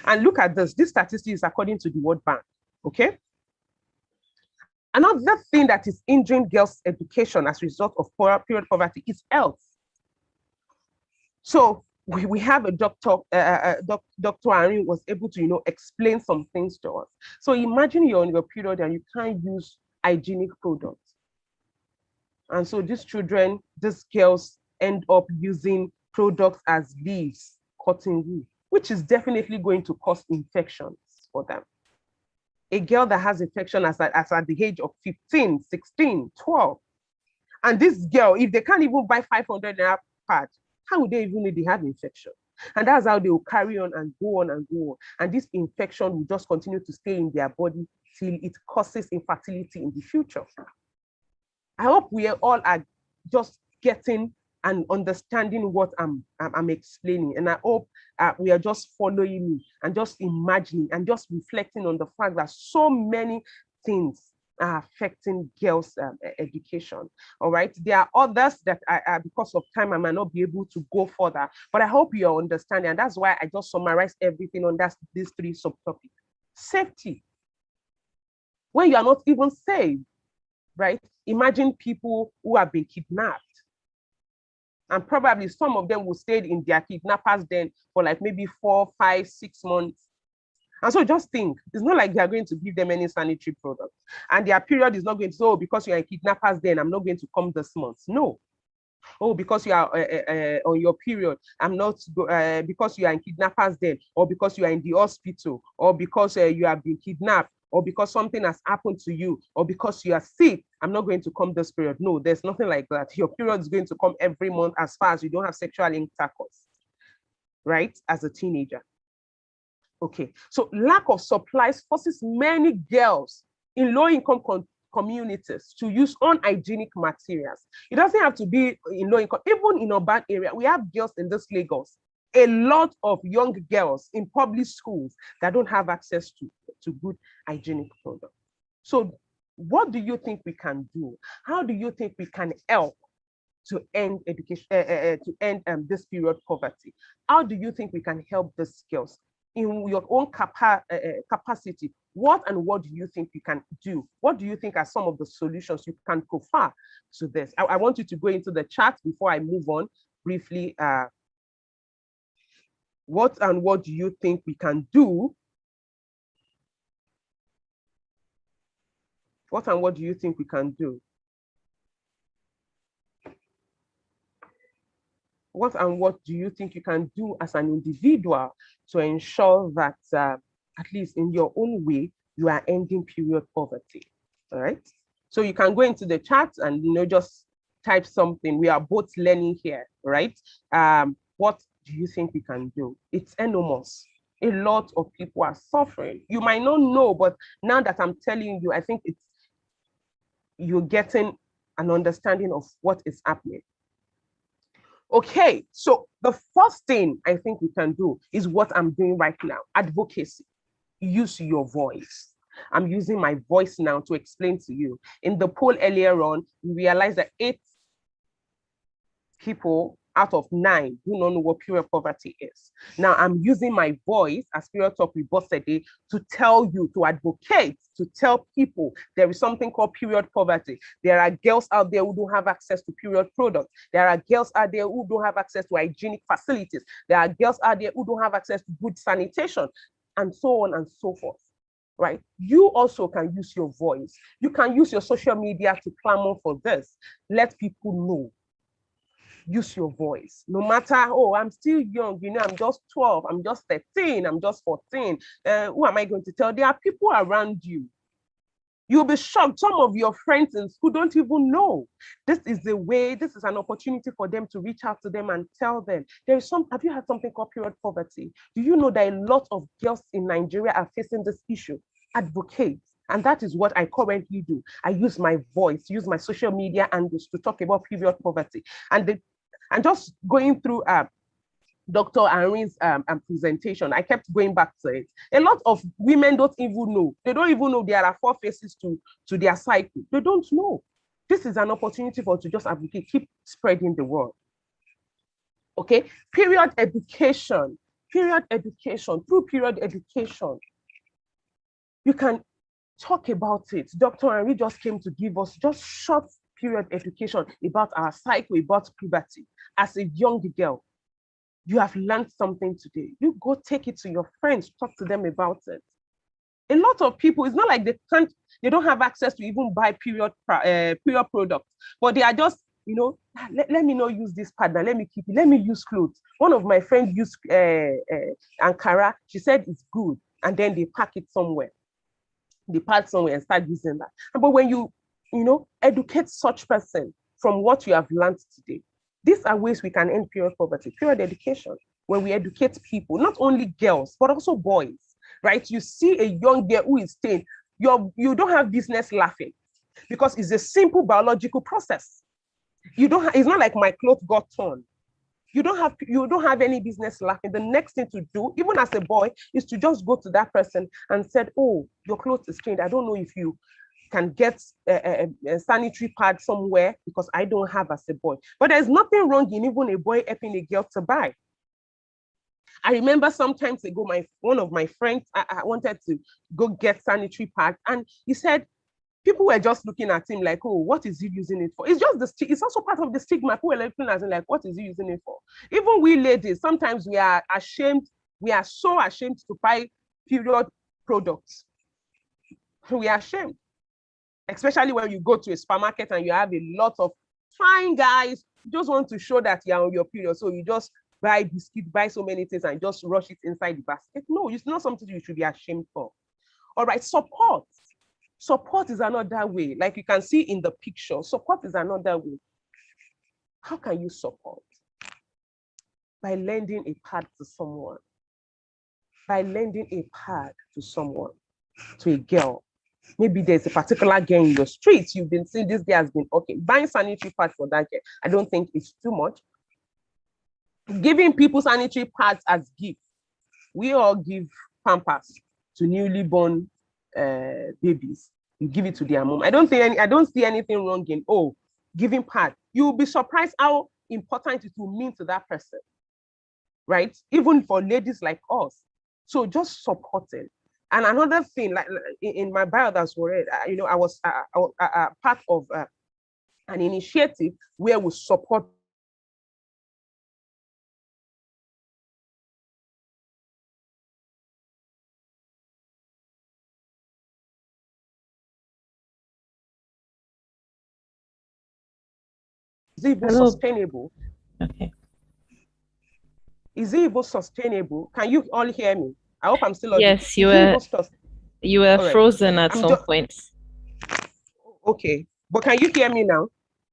And look at this. This statistic is according to the World Bank. Okay. Another thing that is injuring girls' education as a result of period poverty is health. So we have a doctor, Dr. Arin was able to, explain some things to us. So imagine you're on your period and you can't use hygienic products. And so these girls end up using products as leaves, cotton wool, which is definitely going to cause infections for them. A girl that has infection as at the age of 15, 16, 12. And this girl, if they can't even buy 500 naira pad, how would they even know they have infection? And that's how they will carry on and go on and go on. And this infection will just continue to stay in their body till it causes infertility in the future. I hope we all are just getting and understanding what I'm explaining. And I hope we are just following me and just imagining and just reflecting on the fact that so many things are affecting girls' education. All right. There are others that because of time, I might not be able to go further, but I hope you understand. And that's why I just summarized everything on these three subtopics. Safety. When you are not even safe, right? Imagine people who have been kidnapped. And probably some of them will stay in their kidnappers den for like maybe 4, 5, 6 months. And so just think, it's not like they are going to give them any sanitary products. And their period is not going to say, oh, because you're in kidnappers den, I'm not going to come this month. No. Oh, because you are on your period, I'm not, because you are in kidnappers den, or because you are in the hospital, or because you have been kidnapped, or because something has happened to you, or because you are sick, I'm not going to come this period. No, there's nothing like that. Your period is going to come every month as far as you don't have sexual intercourse, right? As a teenager. Okay, so lack of supplies forces many girls in low-income communities to use unhygienic materials. It doesn't have to be in low income, even in a bad area. We have girls in this Lagos, a lot of young girls in public schools that don't have access to good hygienic products. So what do you think we can do? How do you think we can help to end education, to end this period poverty? How do you think we can help these girls? In your own capacity, what do you think you can do? What do you think are some of the solutions you can prefer to this? I want you to go into the chat before I move on briefly. What do you think we can do? What do you think we can do? What do you think you can do as an individual to ensure that at least in your own way, you are ending period poverty? All right. So you can go into the chat and just type something. We are both learning here, right? What do you think we can do? It's enormous. A lot of people are suffering. You might not know, but now that I'm telling you, I think you're getting an understanding of what is happening. Okay, so the first thing I think we can do is what I'm doing right now, advocacy. Use your voice. I'm using my voice now to explain to you. In the poll earlier on, we realized that 8 people out of 9 do not know what period poverty is. Now I'm using my voice as Period Talk with Bosede to tell you, to advocate, to tell people there is something called period poverty. There are girls out there who don't have access to period products. There are girls out there who don't have access to hygienic facilities. There are girls out there who don't have access to good sanitation, and so on and so forth. Right? You also can use your voice. You can use your social media to clamor for this. Let people know. Use your voice. No matter, oh, I'm still young, I'm just 12, I'm just 13, I'm just 14. Who am I going to tell? There are people around you. You'll be shocked. Some of your friends in school don't even know. This is the way, this is an opportunity for them to reach out to them and tell them. Have you had something called period poverty? Do you know that a lot of girls in Nigeria are facing this issue? Advocate. And that is what I currently do. I use my voice, use my social media handles to talk about period poverty. And just going through Dr. Irene presentation, I kept going back to it. A lot of women don't even know. They don't even know there are 4 phases to their cycle. They don't know. This is an opportunity for to just advocate, keep spreading the word. Okay, period education. Through period education, you can talk about it. Dr. Henry just came to give us just short period education about our cycle, about puberty. As a young girl, you have learned something today. You go take it to your friends, talk to them about it. A lot of people, it's not like they don't have access to even buy period products, but they are just, let me not use this pad now, let me keep it, let me use clothes. One of my friends used Ankara, she said it's good, and then they pack it somewhere. They pack somewhere and start using that. But when you educate such person from what you have learned today, these are ways we can end period poverty. Period education, when we educate people, not only girls, but also boys, right? You see a young girl who is stained, you don't have business laughing because it's a simple biological process. It's not like my clothes got torn. You don't have any business laughing. The next thing to do, even as a boy, is to just go to that person and said, oh, your clothes is stained. I don't know if you can get a sanitary pad somewhere because I don't have as a boy. But there's nothing wrong in even a boy helping a girl to buy. I remember sometimes ago, one of my friends, I wanted to go get sanitary pads, and he said, people were just looking at him like, oh, what is he using it for? It's just it's also part of the stigma. People were looking at him like, what is he using it for? Even we ladies, sometimes we are ashamed. We are so ashamed to buy period products. We are ashamed, especially when you go to a supermarket and you have a lot of fine guys who just want to show that you're on your period. So you just buy biscuits, buy so many things and just rush it inside the basket. No, it's not something you should be ashamed for. All right, support. Support is another way. Like you can see in the picture, support is another way. How can you support? By lending a pad to someone. By lending a pad to someone, to a girl. Maybe there's a particular girl in the streets. You've been seeing this girl has been, okay, buying sanitary pads for that girl. I don't think it's too much. Giving people sanitary pads as gifts. We all give Pampers to newly born babies. You give it to their mom. I don't see anything wrong in giving pad. You'll be surprised how important it will mean to that person, right? Even for ladies like us. So just supporting. And another thing, like in my bio that's read, I was part of an initiative where we support is it even Hello. sustainable? Okay. Is it even sustainable? Can you all hear me? I hope I'm still audible. Yes, you were All right. frozen at I'm some point. Okay, but can you hear me now?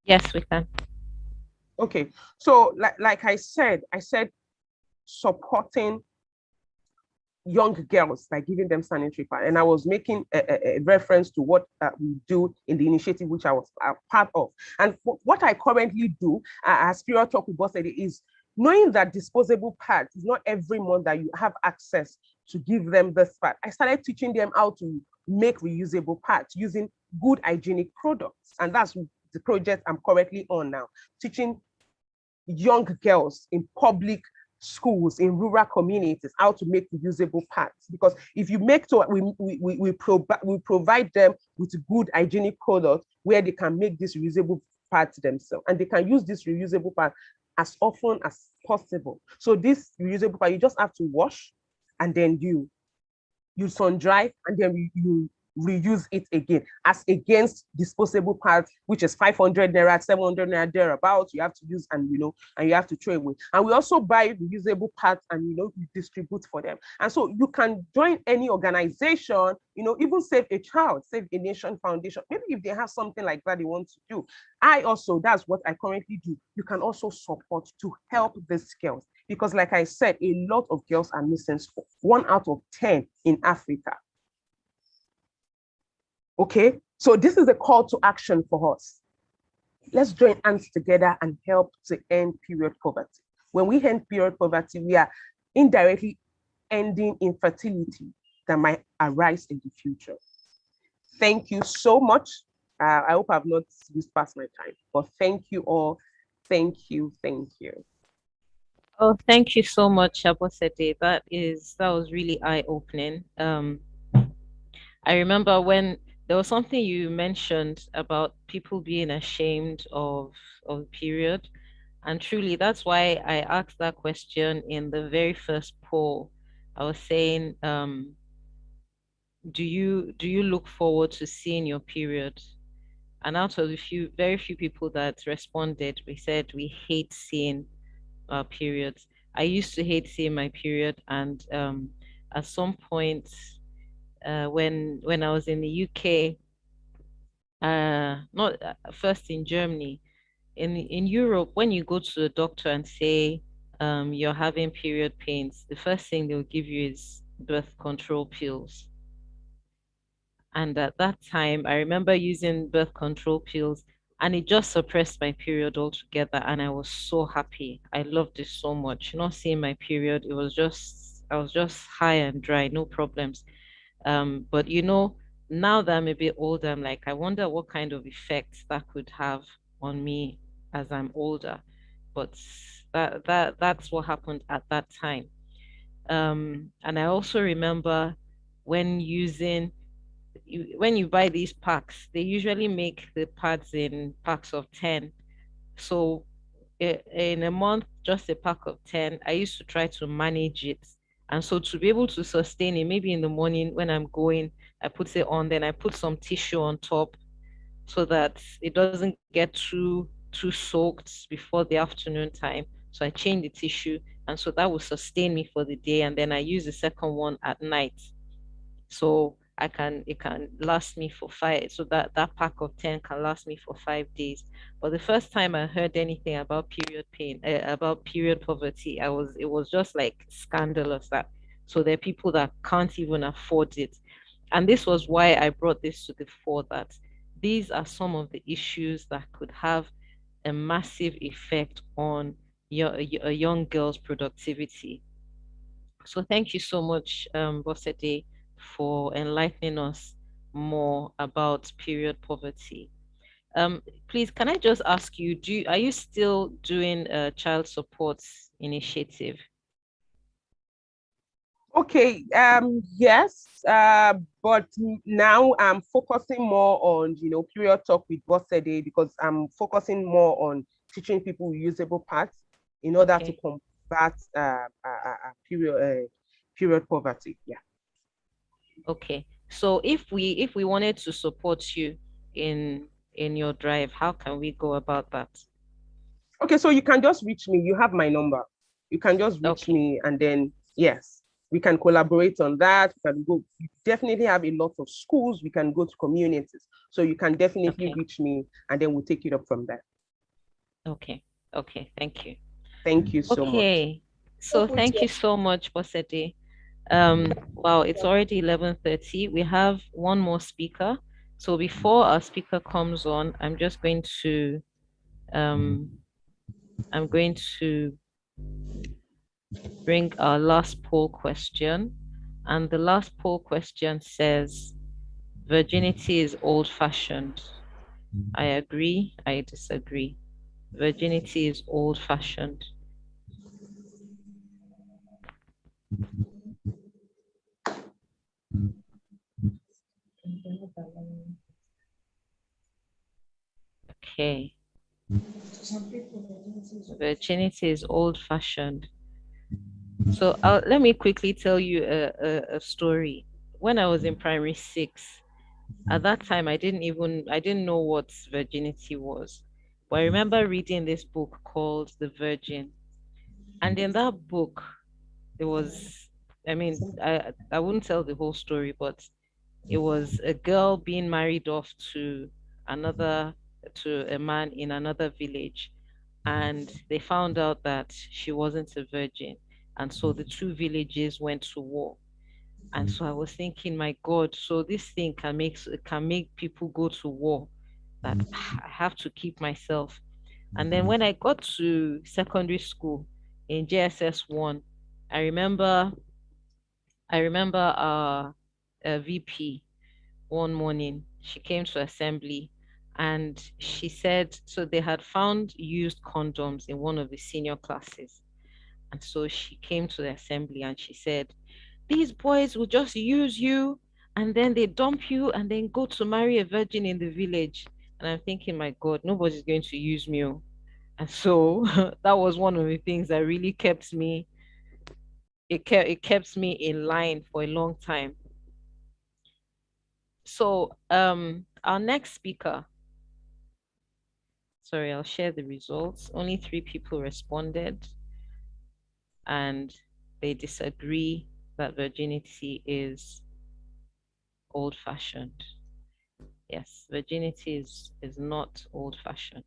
Yes, we can. Okay, so like I said supporting young girls by giving them sanitary pad, and I was making a reference to what we do in the initiative which I was part of. And what I currently do as Period Talk with Boss Lady is knowing that disposable pads is not every month that you have access to give them this pad. I started teaching them how to make reusable pads using good hygienic products, and that's the project I'm currently on now, teaching young girls in public schools in rural communities how to make reusable pads. Because if you make so we provide them with good hygienic products where they can make this reusable pads themselves, and they can use this reusable pad as often as possible. So this reusable pad, you just have to wash, and then you sun dry, and then you reuse it again, as against disposable pads, which is 500 naira, 700 naira thereabouts. You have to use, and you have to throw away. And we also buy reusable pads, and we distribute for them. And so you can join any organization, even Save a Child, Save a Nation Foundation. Maybe if they have something like that they want to do. That's what I currently do. You can also support to help these girls. Because like I said, a lot of girls are missing school. 1 out of 10 in Africa. Okay, so this is a call to action for us. Let's join hands together and help to end period poverty. When we end period poverty, we are indirectly ending infertility that might arise in the future. Thank you so much. I hope I've not used past my time, but thank you all. Thank you. Thank you. Oh, thank you so much, Abosede. That was really eye-opening. I remember when there was something you mentioned about people being ashamed of the period. And truly, that's why I asked that question in the very first poll. I was saying, do you look forward to seeing your period? And out of the very few people that responded, we said we hate seeing our periods. I used to hate seeing my period, and at some point, when I was in the UK, not first in Germany, in Europe, when you go to the doctor and say you're having period pains, the first thing they'll give you is birth control pills. And at that time, I remember using birth control pills, and it just suppressed my period altogether. And I was so happy. I loved it so much. Not seeing my period, I was just high and dry, no problems. But now that I'm a bit older, I'm like, I wonder what kind of effects that could have on me as I'm older. But that's what happened at that time. And I also remember when when you buy these packs, they usually make the pads in packs of 10. So in a month, just a pack of 10, I used to try to manage it. And so to be able to sustain it, maybe in the morning when I'm going, I put it on, then I put some tissue on top so that it doesn't get too soaked before the afternoon time. So I change the tissue, and so that will sustain me for the day. And then I use the second one at night, so it can last me for five. So that pack of 10 can last me for 5 days. But the first time I heard anything about period pain, about period poverty, it was just like scandalous that. So there are people that can't even afford it, and this was why I brought this to the fore, that these are some of the issues that could have a massive effect on a young girl's productivity. So thank you so much, Bosede, for enlightening us more about period poverty. Please, can I just ask you, are you still doing a child support initiative? Okay, yes, but now I'm focusing more on, period talk with Bossede, because I'm focusing more on teaching people usable parts in order to Okay. combat period poverty. Yeah. Okay. So if we wanted to support you in your drive, how can we go about that? Okay, so you can just reach me. You have my number. You can just reach Okay. me, and then yes, we can collaborate on that. We can go. We definitely have a lot of schools. We can go to communities. So you can definitely Okay. reach me, and then we'll take it up from there. Okay. Okay. Thank you. Thank you so much. Okay. So thank you so much, Bosede. Wow, it's already 11:30. We have one more speaker. So before our speaker comes on, um I'm going to bring our last poll question. And the last poll question says, virginity is old-fashioned. I agree, I disagree. Virginity is old-fashioned. Okay. Virginity is old-fashioned. So let me quickly tell you a story. When I was in primary six, at that time I didn't know what virginity was. But I remember reading this book called The Virgin. And in that book, it was, I mean, I wouldn't tell the whole story, but it was a girl being married off another to a man in another village, and they found out that she wasn't a virgin, and so the two villages went to war. And so I was thinking, my God, so this thing can make people go to war, that I have to keep myself. And then when I got to secondary school in JSS 1, I remember I remember a VP one morning, she came to assembly and she said, so they had found used condoms in one of the senior classes. And so she came to the assembly and she said, these boys will just use you and then they dump you and then go to marry a virgin in the village. And I'm thinking, my God, nobody's going to use me. And so that was one of the things that really it kept me in line for a long time. So our next speaker, sorry, I'll share the results. Only 3 people responded and they disagree that virginity is old-fashioned. Yes, virginity is not old-fashioned.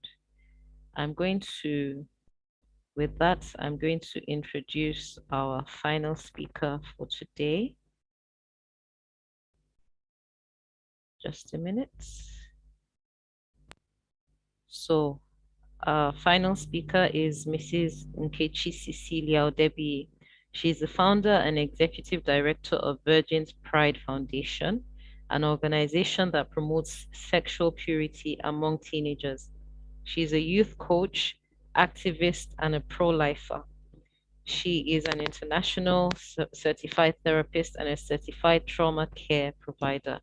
With that, I'm going to introduce our final speaker for today. Just a minute. So our final speaker is Mrs. Nkechi Cecilia Odebi. She's the founder and executive director of Virgin's Pride Foundation, an organization that promotes sexual purity among teenagers. She's a youth coach, activist, and a pro-lifer. She is an international certified therapist and a certified trauma care provider.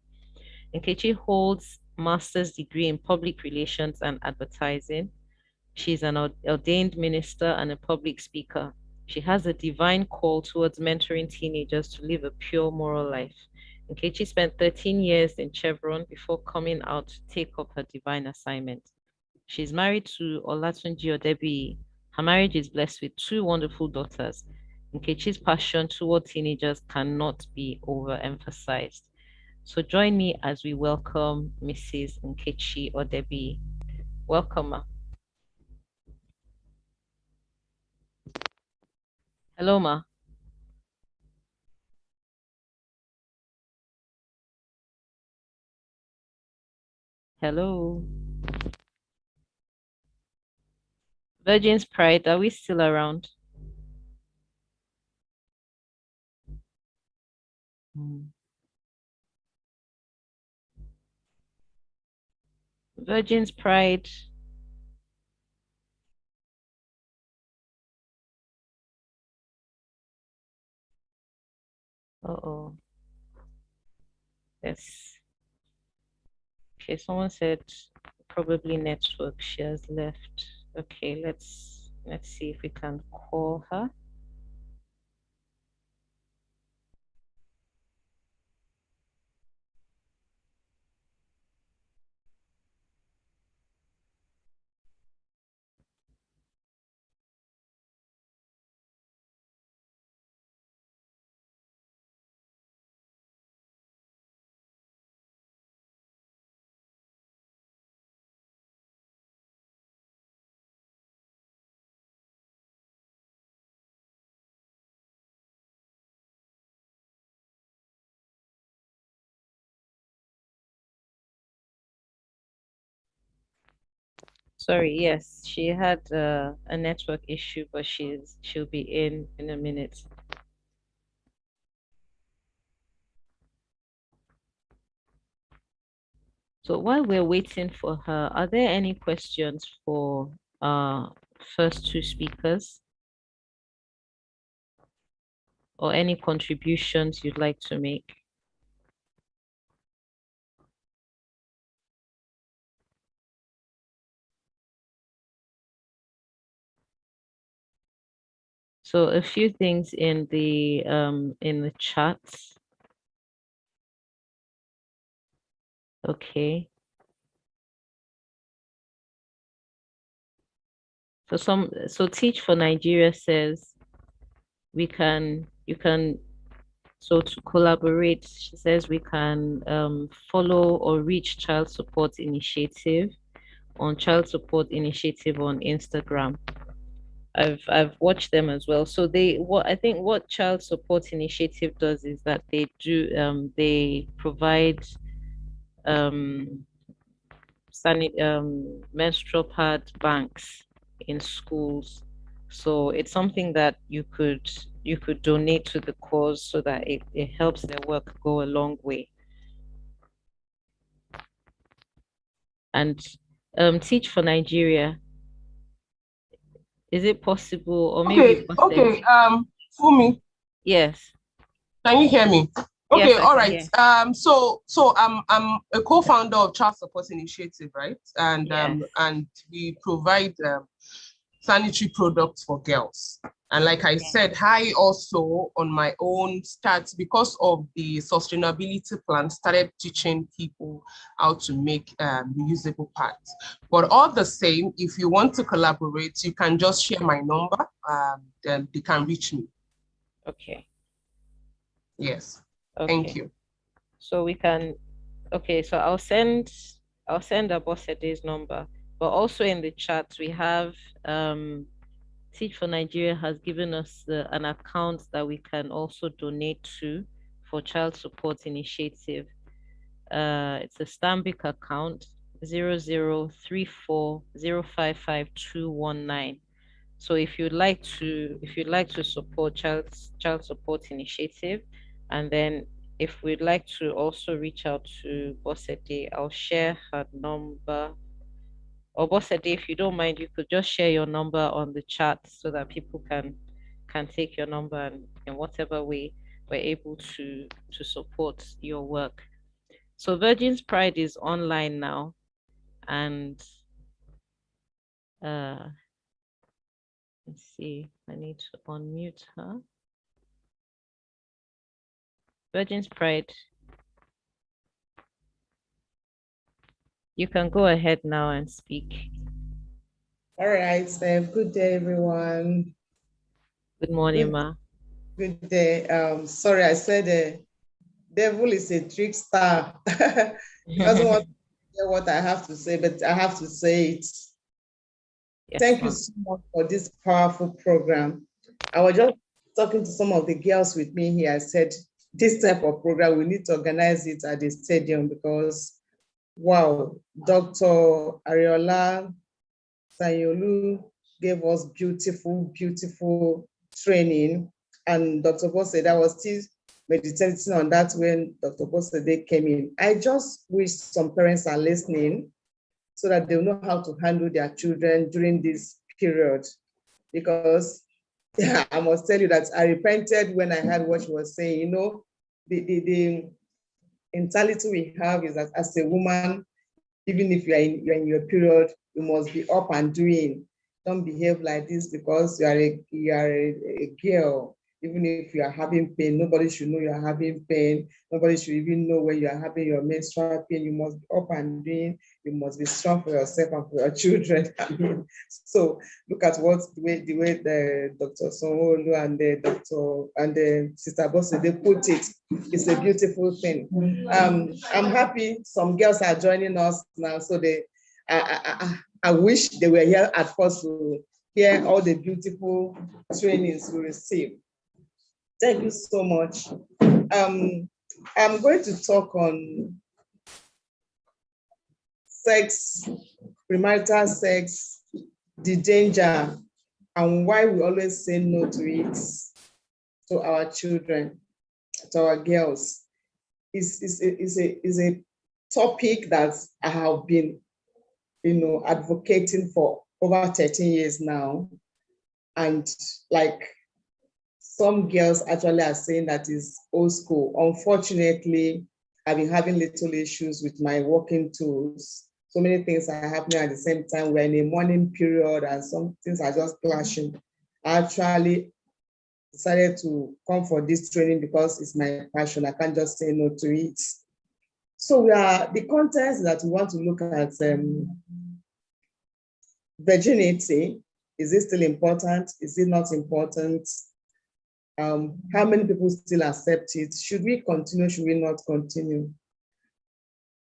Nkechi holds master's degree in public relations and advertising. She's an ordained minister and a public speaker. She has a divine call towards mentoring teenagers to live a pure moral life. Nkechi spent 13 years in Chevron before coming out to take up her divine assignment. She's married to Olatunji Odebi. Her marriage is blessed with two wonderful daughters. Nkechi's passion toward teenagers cannot be overemphasized. So join me as we welcome Mrs. Nkechi Odebi. Welcome, ma. Hello, ma. Hello. Virgin's Pride, are we still around? Virgin's Pride. Uh-oh. Yes. Okay, someone said probably network. She has left. Okay, let's see if we can call her. Sorry, yes, she had a network issue, but she'll be in a minute. So while we're waiting for her, are there any questions for first two speakers? Or any contributions you'd like to make? So a few things in the chat. Okay. So Teach for Nigeria says you can so to collaborate, she says we can follow or reach Child Support Initiative on Child Support Initiative on Instagram. I've watched them as well. So I think what Child Support Initiative does is that they provide menstrual pad banks in schools. So it's something that you could donate to the cause so that it helps their work go a long way. And Teach for Nigeria, is it possible, or maybe Okay, Fumi, yes. can you hear me? Yes, Okay, I all can right. hear. So I'm a co-founder of Child Support Initiative, right? And Yes. and we provide sanitary products for girls. And like I said, I also on my own because of the sustainability plan, started teaching people how to make reusable pads. But all the same, if you want to collaborate, you can just share my number, then they can reach me. Okay. Yes. Okay. Thank you. So we can, okay, so I'll send Abosede's number, but also in the chat we have Teach for Nigeria has given us an account that we can also donate to for Child Support Initiative. It's a Stanbic account 0034055219. So if you'd like to support Child Support Initiative, and then if we'd like to also reach out to Bosede, I'll share her number. Or Bosede, if you don't mind, you could just share your number on the chat so that people can take your number, and in whatever way we're able to support your work. So Virgin's Pride is online now, and let's see, I need to unmute her. Virgin's Pride, you can go ahead now and speak. All right, good day, everyone. Good morning, Good, ma. good day. Sorry, I said the devil is a trickster. He doesn't want to hear what I have to say, but I have to say it. Yes, Thank you ma'am. so much for this powerful program. I was just talking to some of the girls with me here. I said, this type of program, we need to organize it at the stadium because, wow, Dr. Ariola Sanyolu gave us beautiful, beautiful training. And Dr. Bosede, I was still meditating on that when Dr. Bosede came in. I just wish some parents are listening so that they'll know how to handle their children during this period. Because I must tell you that I repented when I heard what she was saying. You know, the mentality we have is that as a woman, even if you're in your period, you must be up and doing. Don't behave like this because you are a girl. Even if you are having pain, nobody should know you are having pain. Nobody should even know when you are having your menstrual pain. You must be up and doing. You must be strong for yourself and for your children. I mean, so look at what the way the Dr. Sonwolu and the Dr. and the Sister Bosse, they put it. It's a beautiful thing. I'm happy some girls are joining us now, so I wish they were here at first to hear all the beautiful trainings we receive. Thank you so much. I'm going to talk on sex, premarital sex, the danger, and why we always say no to it to our children, to our girls. Is a topic that I have been, advocating for over 13 years now. And like some girls actually are saying that is old school. Unfortunately, I've been having little issues with my working tools. So many things are happening at the same time. We're in a morning period and some things are just clashing. I actually decided to come for this training because it's my passion. I can't just say no to it. So the content that we want to look at, virginity. Is it still important? Is it not important? How many people still accept it? Should we continue? Should we not continue?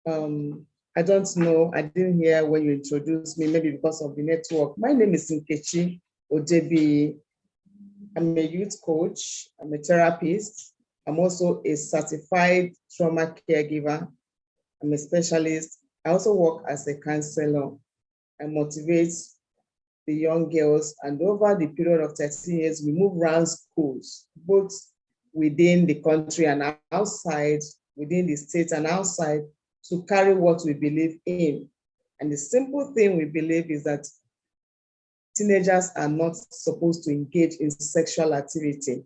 I don't know. I didn't hear when you introduced me, maybe because of the network. My name is Nkechi Odebi. I'm a youth coach. I'm a therapist. I'm also a certified trauma caregiver. I'm a specialist. I also work as a counselor. I motivate the young girls, and over the period of 13 years, we move around schools, both within the country and outside, within the state and outside, to carry what we believe in. And the simple thing we believe is that teenagers are not supposed to engage in sexual activity,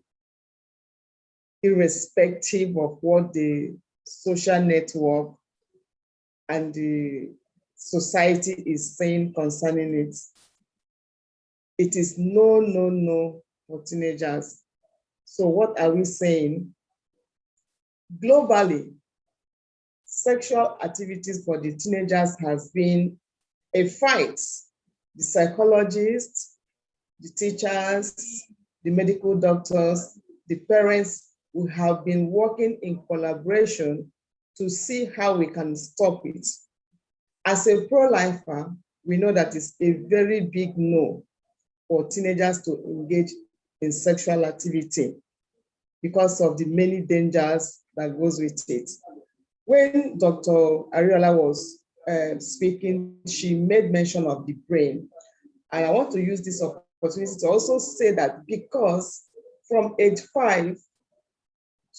irrespective of what the social network and the society is saying concerning it. It is no, no, no for teenagers. So what are we saying? Globally, sexual activities for the teenagers has been a fight. The psychologists, the teachers, the medical doctors, the parents, we have been working in collaboration to see how we can stop it. As a pro-lifer, we know that it's a very big no for teenagers to engage in sexual activity because of the many dangers that goes with it. When Dr. Ariola was speaking, she made mention of the brain. And I want to use this opportunity to also say that because from age 5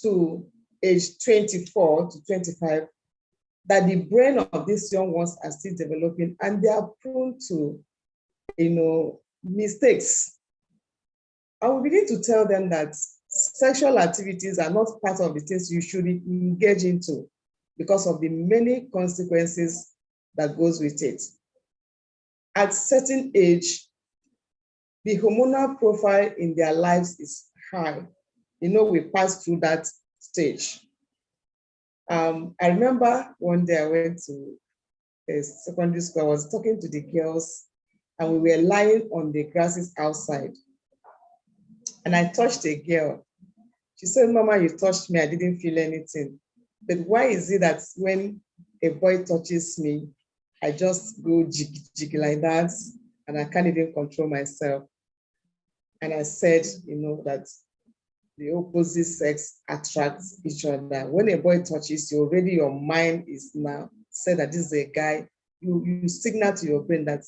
to age 24 to 25, that the brain of these young ones are still developing and they are prone to, mistakes. I will begin to tell them that sexual activities are not part of the things you should engage into because of the many consequences that goes with it. At certain age, the hormonal profile in their lives is high. We pass through that stage. I remember one day I went to a secondary school. I was talking to the girls and we were lying on the grasses outside. And I touched a girl. She said, "Mama, you touched me. I didn't feel anything. But why is it that when a boy touches me, I just go jig like that and I can't even control myself?" And I said, that the opposite sex attracts each other. When a boy touches you, already your mind is now said that this is a guy. You signal to your brain that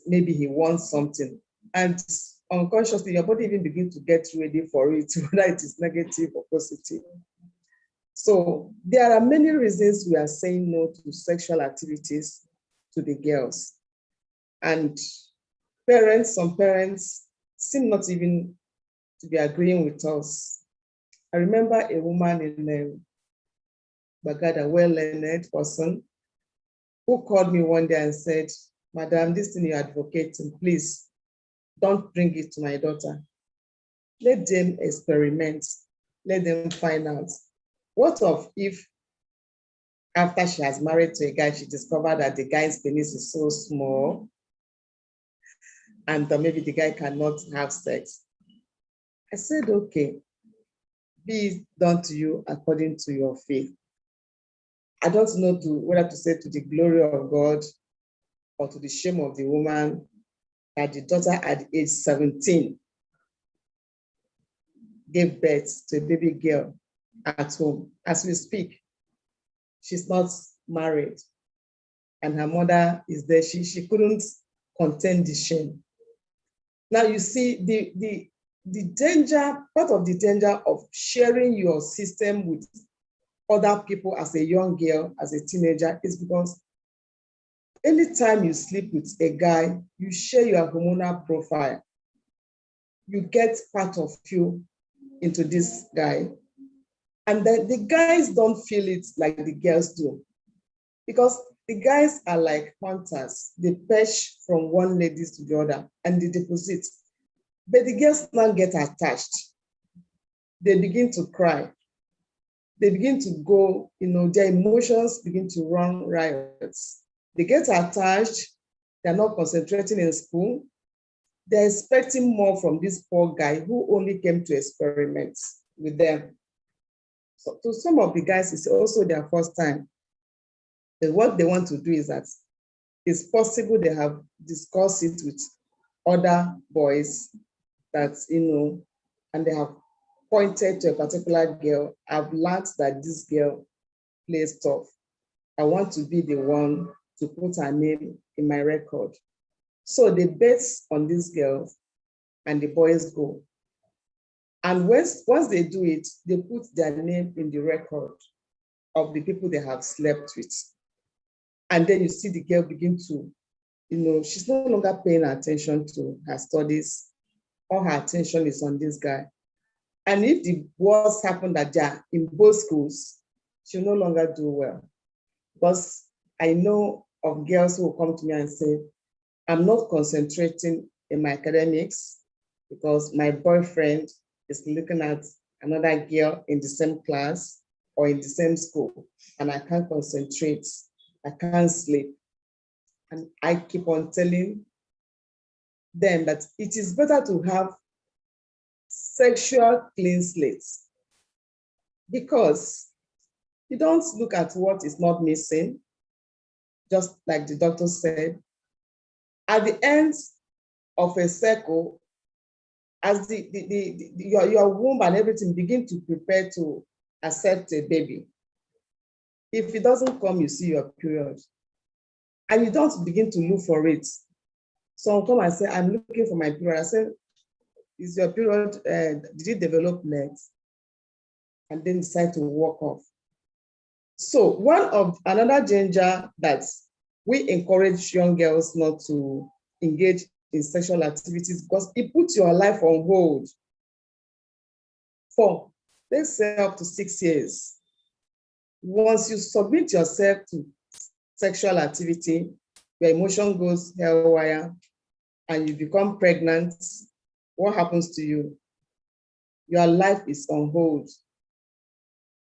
maybe he wants something. And unconsciously, your body even begins to get ready for it, whether it is negative or positive. So there are many reasons we are saying no to sexual activities to the girls. And some parents seem not even to be agreeing with us. I remember a woman in Bagada, a well-learned person, who called me one day and said, "Madam, this thing you're advocating, please don't bring it to my daughter. Let them experiment. Let them find out. What if after she has married to a guy, she discovered that the guy's penis is so small and maybe the guy cannot have sex?" I said, "Okay, be it done to you according to your faith." I don't know whether to say to the glory of God or to the shame of the woman that the daughter at age 17 gave birth to a baby girl at home. As we speak, she's not married and her mother is there. She couldn't contain the shame. Now you see the danger, part of the danger of sharing your system with other people as a young girl, as a teenager, is because anytime you sleep with a guy, you share your hormonal profile. You get part of you into this guy. And then the guys don't feel it like the girls do. Because the guys are like hunters. They perch from one lady to the other and they deposit. But the girls now get attached. They begin to cry. They begin to go, their emotions begin to run riots. They get attached. They're not concentrating in school. They're expecting more from this poor guy who only came to experiment with them. So to some of the guys, it's also their first time. And what they want to do is that it's possible they have discussed it with other boys that, and they have pointed to a particular girl. I've learned that this girl plays tough. I want to be the one to put her name in my record. So they bet on this girl and the boys go. And once they do it, they put their name in the record of the people they have slept with. And then you see the girl begin to, she's no longer paying attention to her studies. All her attention is on this guy. And if the worst happened that they are in both schools, she'll no longer do well. Because I know of girls who will come to me and say, "I'm not concentrating in my academics because my boyfriend is looking at another girl in the same class or in the same school, and I can't concentrate, I can't sleep." And I keep on telling them that it is better to have sexual clean slates because you don't look at what is not missing, just like the doctor said. At the end of a cycle, as your womb and everything begin to prepare to accept a baby, if it doesn't come, you see your period, and you don't begin to look for it. Someone come and say, "I'm looking for my period." I say, "Is your period, did it develop legs?" and then decide to walk off. So another danger that we encourage young girls not to engage in sexual activities because it puts your life on hold for, let's say, up to 6 years. Once you submit yourself to sexual activity, your emotion goes haywire and you become pregnant, what happens to you? Your life is on hold.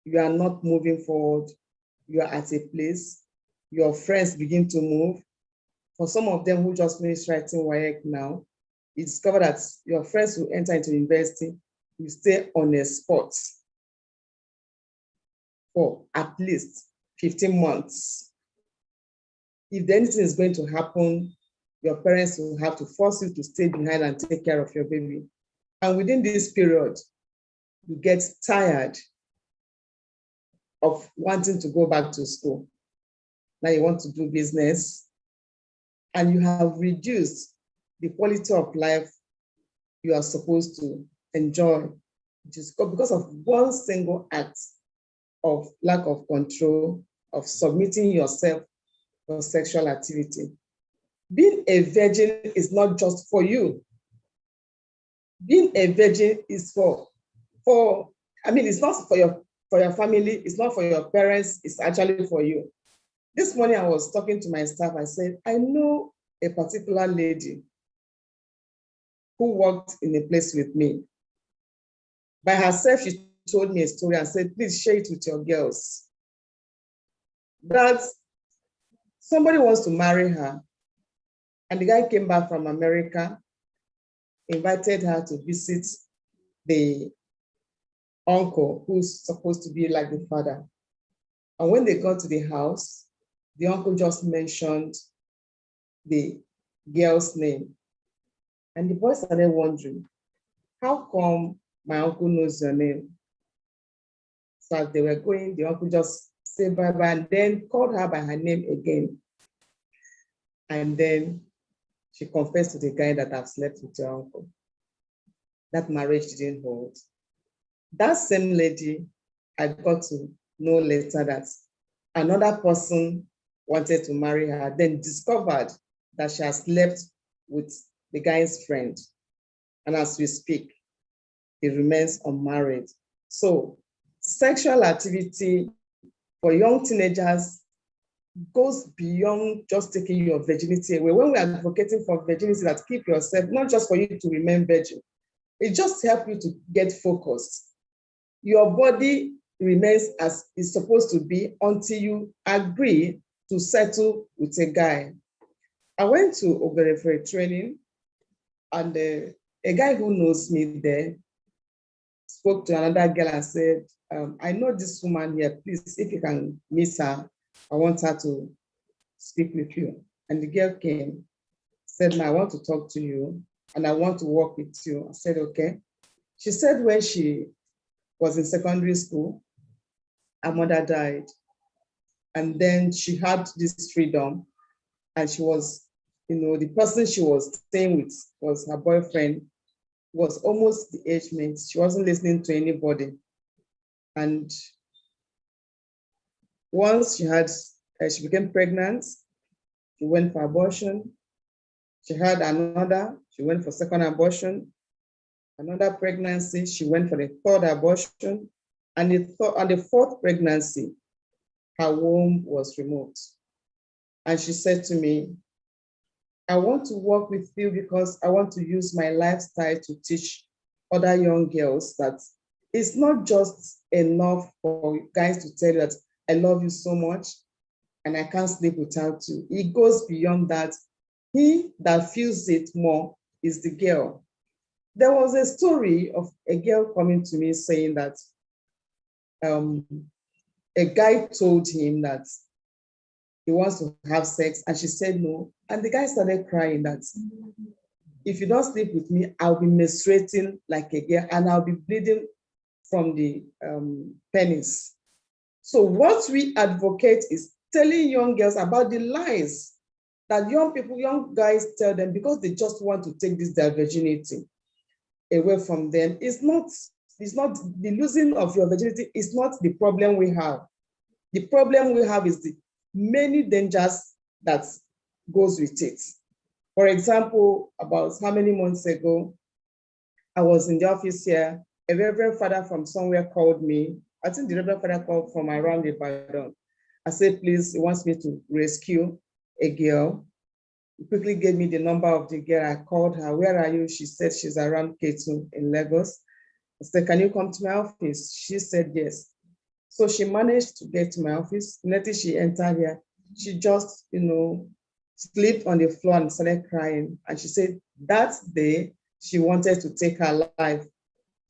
You are not moving forward. You are at a place. Your friends begin to move. For some of them who just finished writing WAEC now, you discover that your friends who enter into university will stay on a spot for at least 15 months. If anything is going to happen, your parents will have to force you to stay behind and take care of your baby. And within this period, you get tired of wanting to go back to school. Now you want to do business, and you have reduced the quality of life you are supposed to enjoy just because of one single act of lack of control, of submitting yourself for sexual activity. Being a virgin is not just for you. Being a virgin is it's not for your family, it's not for your parents, it's actually for you. This morning I was talking to my staff, I said, I know a particular lady who worked in a place with me. By herself, she told me a story and said, please share it with your girls. That somebody wants to marry her, and the guy came back from America, invited her to visit the uncle who's supposed to be like the father. And when they got to the house, the uncle just mentioned the girl's name. And the boy started wondering, how come my uncle knows your name? So as they were going, the uncle just said bye-bye and then called her by her name again. And then she confessed to the guy that I've slept with your uncle. That marriage didn't hold. That same lady, I got to know later that another person wanted to marry her, then discovered that she has slept with the guy's friend. And as we speak, he remains unmarried. So sexual activity for young teenagers goes beyond just taking your virginity away. When we're advocating for virginity, that keep yourself, not just for you to remain virgin, it just helps you to get focused. Your body remains as it's supposed to be until you agree to settle with a guy. I went to Owerri for a training, and a guy who knows me there spoke to another girl and said, I know this woman here, please, if you can meet her, I want her to speak with you. And the girl came, said, I want to talk to you and I want to work with you. I said, okay. She said when she was in secondary school, her mother died. And then she had this freedom, and she was, the person she was staying with was her boyfriend, was almost the age mate. She wasn't listening to anybody. And once she became pregnant, she went for abortion. She had another, she went for second abortion. Another pregnancy, she went for the third abortion. And the fourth pregnancy, her womb was removed. And she said to me, I want to work with you because I want to use my lifestyle to teach other young girls that it's not just enough for guys to tell you that I love you so much and I can't sleep without you. It goes beyond that. He that feels it more is the girl. There was a story of a girl coming to me saying that a guy told him that he wants to have sex, and she said no. And the guy started crying that if you don't sleep with me, I'll be menstruating like a girl and I'll be bleeding from the penis. So what we advocate is telling young girls about the lies that young guys tell them because they just want to take this their virginity away from them. It's not It's not the losing of your virginity is not the problem we have. The problem we have is the many dangers that goes with it. For example, about how many months ago, I was in the office here. A reverend father from somewhere called me. I think the reverend father called from around the Ibadan. I said, please, he wants me to rescue a girl. He quickly gave me the number of the girl. I called her. Where are you? She said she's around K2 in Lagos. I said, can you come to my office? She said yes. So she managed to get to my office. Immediately she entered here. She just, slept on the floor and started crying. And she said that day she wanted to take her life.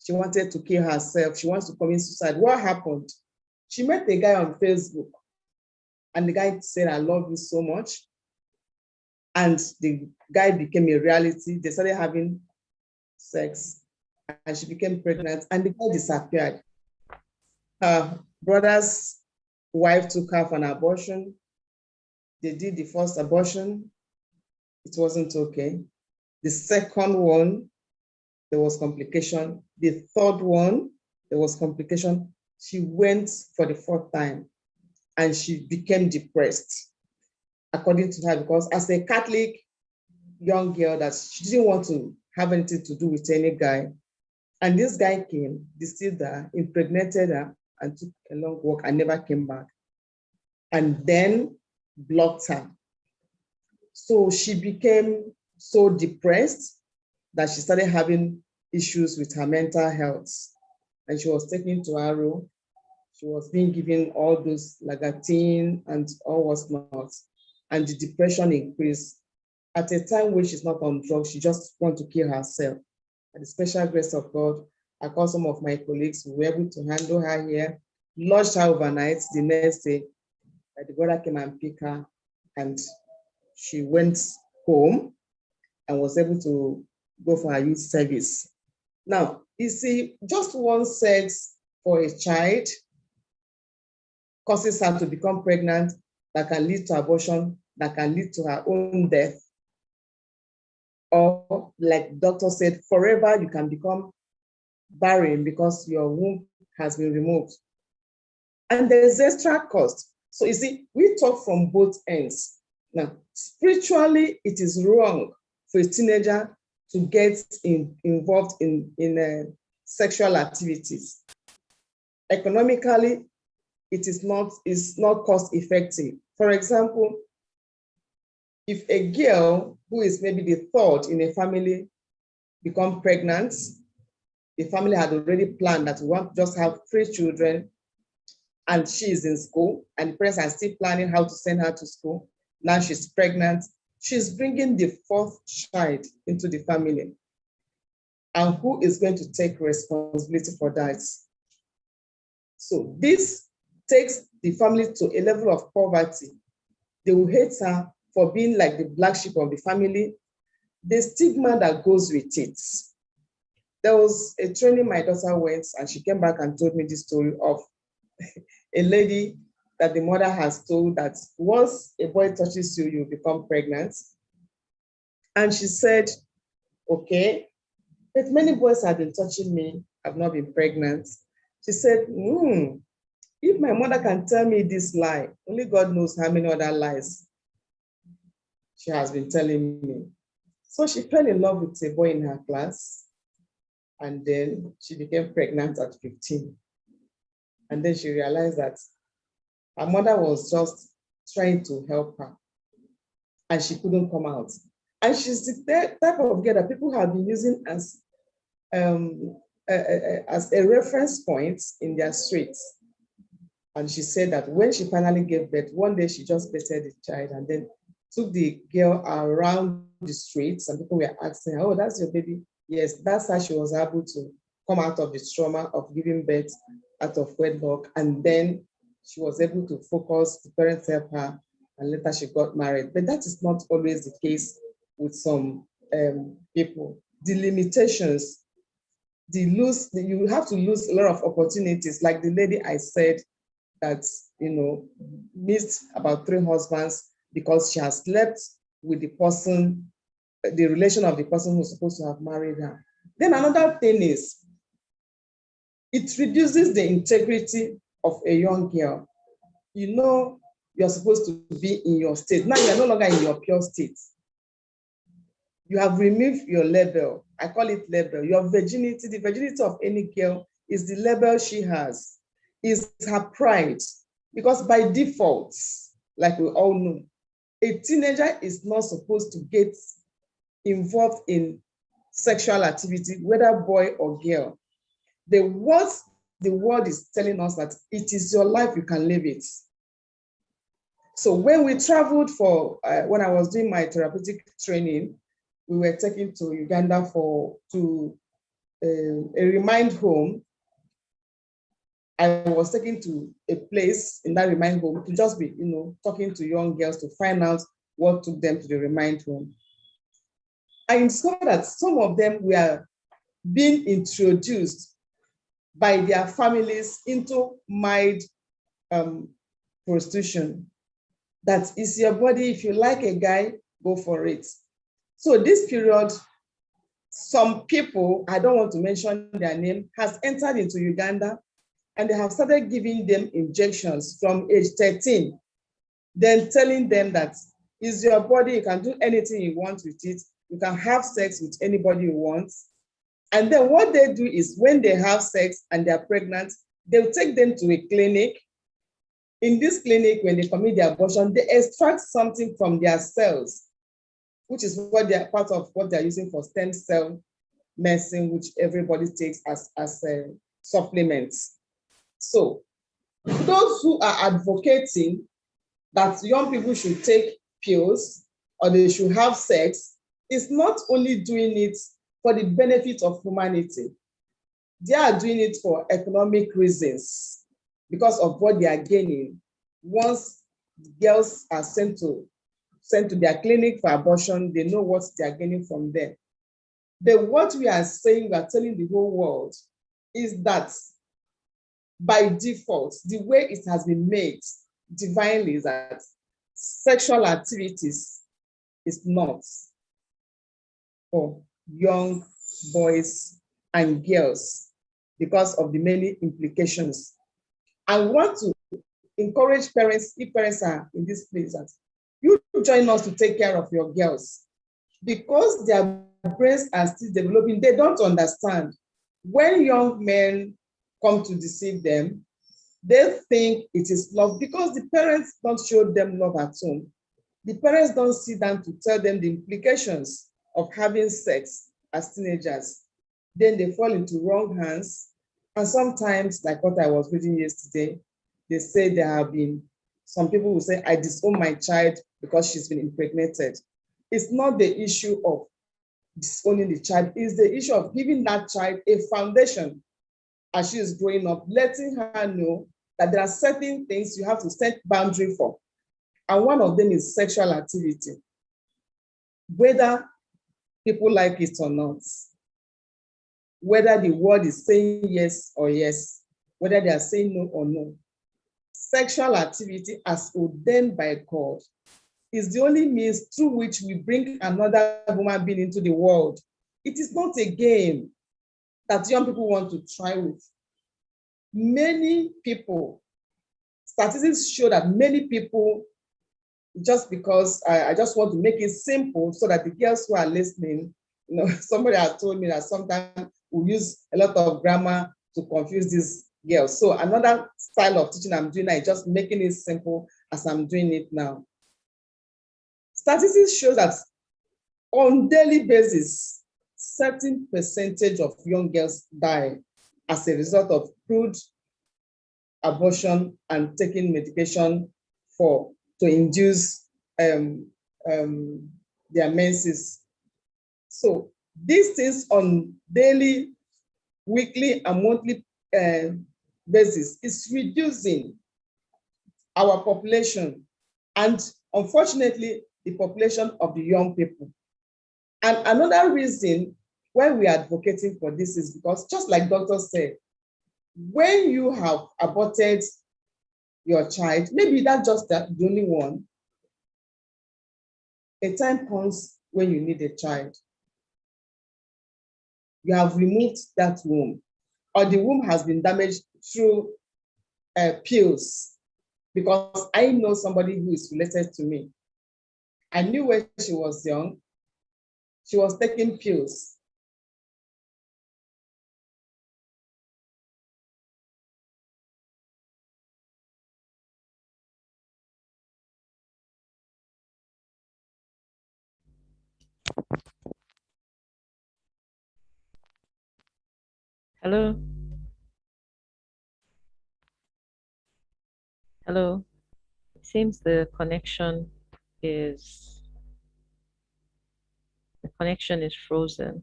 She wanted to kill herself. She wants to commit suicide. What happened? She met a guy on Facebook. And the guy said, I love you so much. And the guy became a reality. They started having sex. And she became pregnant. And the guy disappeared. Her brother's wife took her for an abortion. They did the first abortion. It wasn't okay. The second one, there was complication. The third one, there was complication. She went for the fourth time and she became depressed, according to her, because as a Catholic young girl, that she didn't want to have anything to do with any guy. And this guy came, distilled her, impregnated her, and took a long walk and never came back. And then blocked her. So she became so depressed that she started having issues with her mental health. And she was taken to Arrow. She was being given all those lagatine and all what's not. And the depression increased. At a time when she's not on drugs, she just wants to kill herself. By the special grace of God, I called some of my colleagues who were able to handle her here, lodged her overnight. The next day, the brother came and picked her, and she went home and was able to go for her youth service. Now, you see, just one sex for a child causes her to become pregnant, that can lead to abortion, that can lead to her own death. Or, like doctor said, forever you can become barren because your womb has been removed. And there's extra cost. So you see, we talk from both ends. Now, spiritually, it is wrong for a teenager to get involved in sexual activities. Economically, it is not cost effective. For example, if a girl who is maybe the third in a family become pregnant, the family had already planned that we want to just have 3 children, and she is in school, and the parents are still planning how to send her to school. Now she's pregnant. She's bringing the 4th child into the family. And who is going to take responsibility for that? So this takes the family to a level of poverty. They will hate her for being like the black sheep of the family. The stigma that goes with it. There was a training my daughter went, and she came back and told me the story of a lady that the mother has told that once a boy touches you, you become pregnant. And she said, okay, but many boys have been touching me, I've not been pregnant. She said, if my mother can tell me this lie, only God knows how many other lies she has been telling me. So she fell in love with a boy in her class, and then she became pregnant at 15. And then she realized that her mother was just trying to help her, and she couldn't come out. And she's the type of girl that people have been using as a reference point in their streets. And she said that when she finally gave birth, one day she just birthed the child and then took the girl around the streets, and people were asking her, oh, that's your baby? Yes, that's how she was able to come out of the trauma of giving birth out of wedlock. And then she was able to focus, the parents helped her, and later she got married. But that is not always the case with some people. The limitations, you have to lose a lot of opportunities. Like the lady I said that, missed about 3 husbands because she has slept with the person, the relation of the person who's supposed to have married her. Then another thing is, It reduces the integrity of a young girl. You know, you're supposed to be in your state. Now you're no longer in your pure state. You have removed your label. I call it label. Your virginity, the virginity of any girl is the label she has, is her pride. Because by default, like we all know, a teenager is not supposed to get involved in sexual activity, whether boy or girl. The world is telling us that it is your life, you can live it. So when we traveled when I was doing my therapeutic training, we were taken to Uganda to a remind home. I was taken to a place in that remind home to just be, talking to young girls to find out what took them to the remind home. I discovered that some of them were being introduced by their families into mild prostitution. That is your body. If you like a guy, go for it. So this period, some people, I don't want to mention their name, has entered into Uganda and they have started giving them injections from age 13, then telling them that it's your body, you can do anything you want with it, you can have sex with anybody you want. And then what they do is when they have sex and they're pregnant, they'll take them to a clinic. In this clinic, when they commit their abortion, they extract something from their cells, which is what they're part of what they're using for stem cell medicine, which everybody takes as supplements. So those who are advocating that young people should take pills or they should have sex is not only doing it for the benefit of humanity. They are doing it for economic reasons because of what they are gaining once girls are sent to their clinic for abortion. They know what they are gaining from them. But what we are saying, we are telling the whole world, is that by default, the way it has been made divinely is that sexual activities is not for young boys and girls because of the many implications. I want to encourage parents, if parents are in this place, that you join us to take care of your girls because their brains are still developing. They don't understand. When young men come to deceive them, they think it is love because the parents don't show them love at home. The parents don't sit down to tell them the implications of having sex as teenagers. Then they fall into wrong hands. And sometimes, like what I was reading yesterday, they say there have been, some people will say, I disown my child because she's been impregnated. It's not the issue of disowning the child, it's the issue of giving that child a foundation as she is growing up, letting her know that there are certain things you have to set boundary for. And one of them is sexual activity. Whether people like it or not, whether the world is saying yes or yes, whether they are saying no or no, sexual activity as ordained by God is the only means through which we bring another human being into the world. It is not a game that young people want to try with. Many people, statistics show that many people, just because I just want to make it simple so that the girls who are listening, somebody has told me that sometimes we use a lot of grammar to confuse these girls. So another style of teaching I'm doing now is just making it simple as I'm doing it now. Statistics show that on daily basis, certain percentage of young girls die as a result of crude abortion and taking medication to induce their menses. So these things on daily, weekly, and monthly basis is reducing our population and unfortunately the population of the young people. And another reason why we are advocating for this is because, just like Doctor said, when you have aborted your child, maybe that's just the only one, a time comes when you need a child. You have removed that womb. or the womb has been damaged through pills, because I know somebody who is related to me. I knew when she was young, she was taking pills. Hello? Hello? It seems the connection is frozen.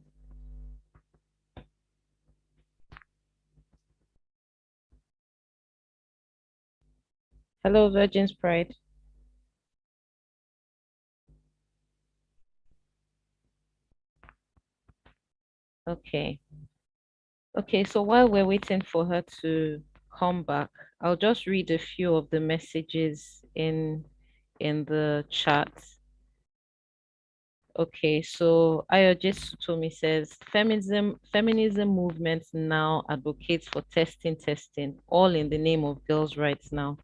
Hello, Virgin's Pride. Okay. Okay, so while we're waiting for her to come back, I'll just read a few of the messages in the chat. Okay, so Ayoje Sutomi says feminism movement now advocates for testing, all in the name of girls' rights now.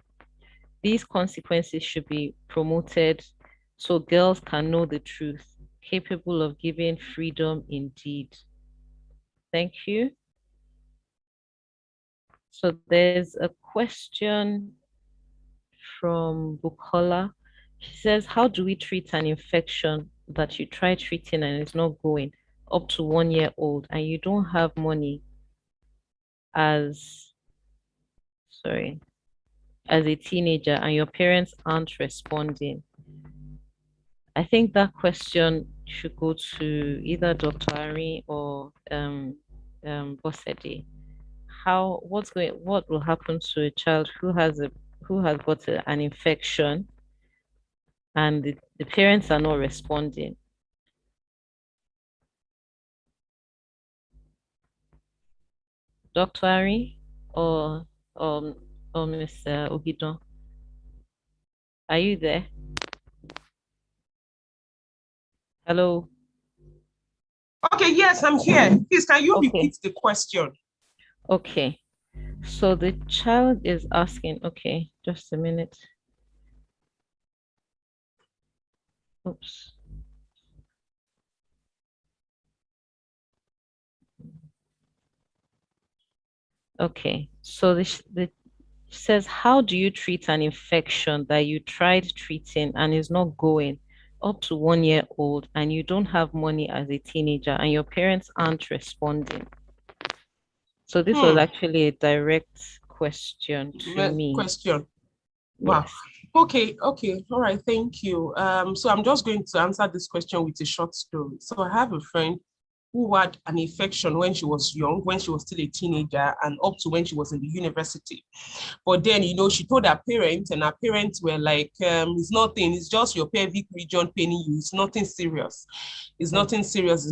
These consequences should be promoted so girls can know the truth, capable of giving freedom indeed. Thank you. So there's a question from Bukola. She says, how do we treat an infection that you try treating and it's not going up to 1 year old and you don't have money as a teenager and your parents aren't responding? I think that question should go to either Dr. Ari or Bosedi. What will happen to a child who has got an infection and the parents are not responding? Dr. Ari or Mr. Ogidon, are you there? Hello. Okay, yes, I'm here. Please, can you Okay. repeat the question? Okay. So the child is asking, okay, just a minute. Oops. Okay, so the says, how do you treat an infection that you tried treating and is not going up to 1 year old and you don't have money as a teenager and your parents aren't responding? So this was actually a direct question to me. Question. Wow. Yes. Okay, all right, thank you. So I'm just going to answer this question with a short story. So I have a friend who had an infection when she was young, when she was still a teenager, and up to when she was in the university. But then, she told her parents, and her parents were like, it's nothing, it's just your pelvic region paining you, it's nothing serious. It's nothing serious.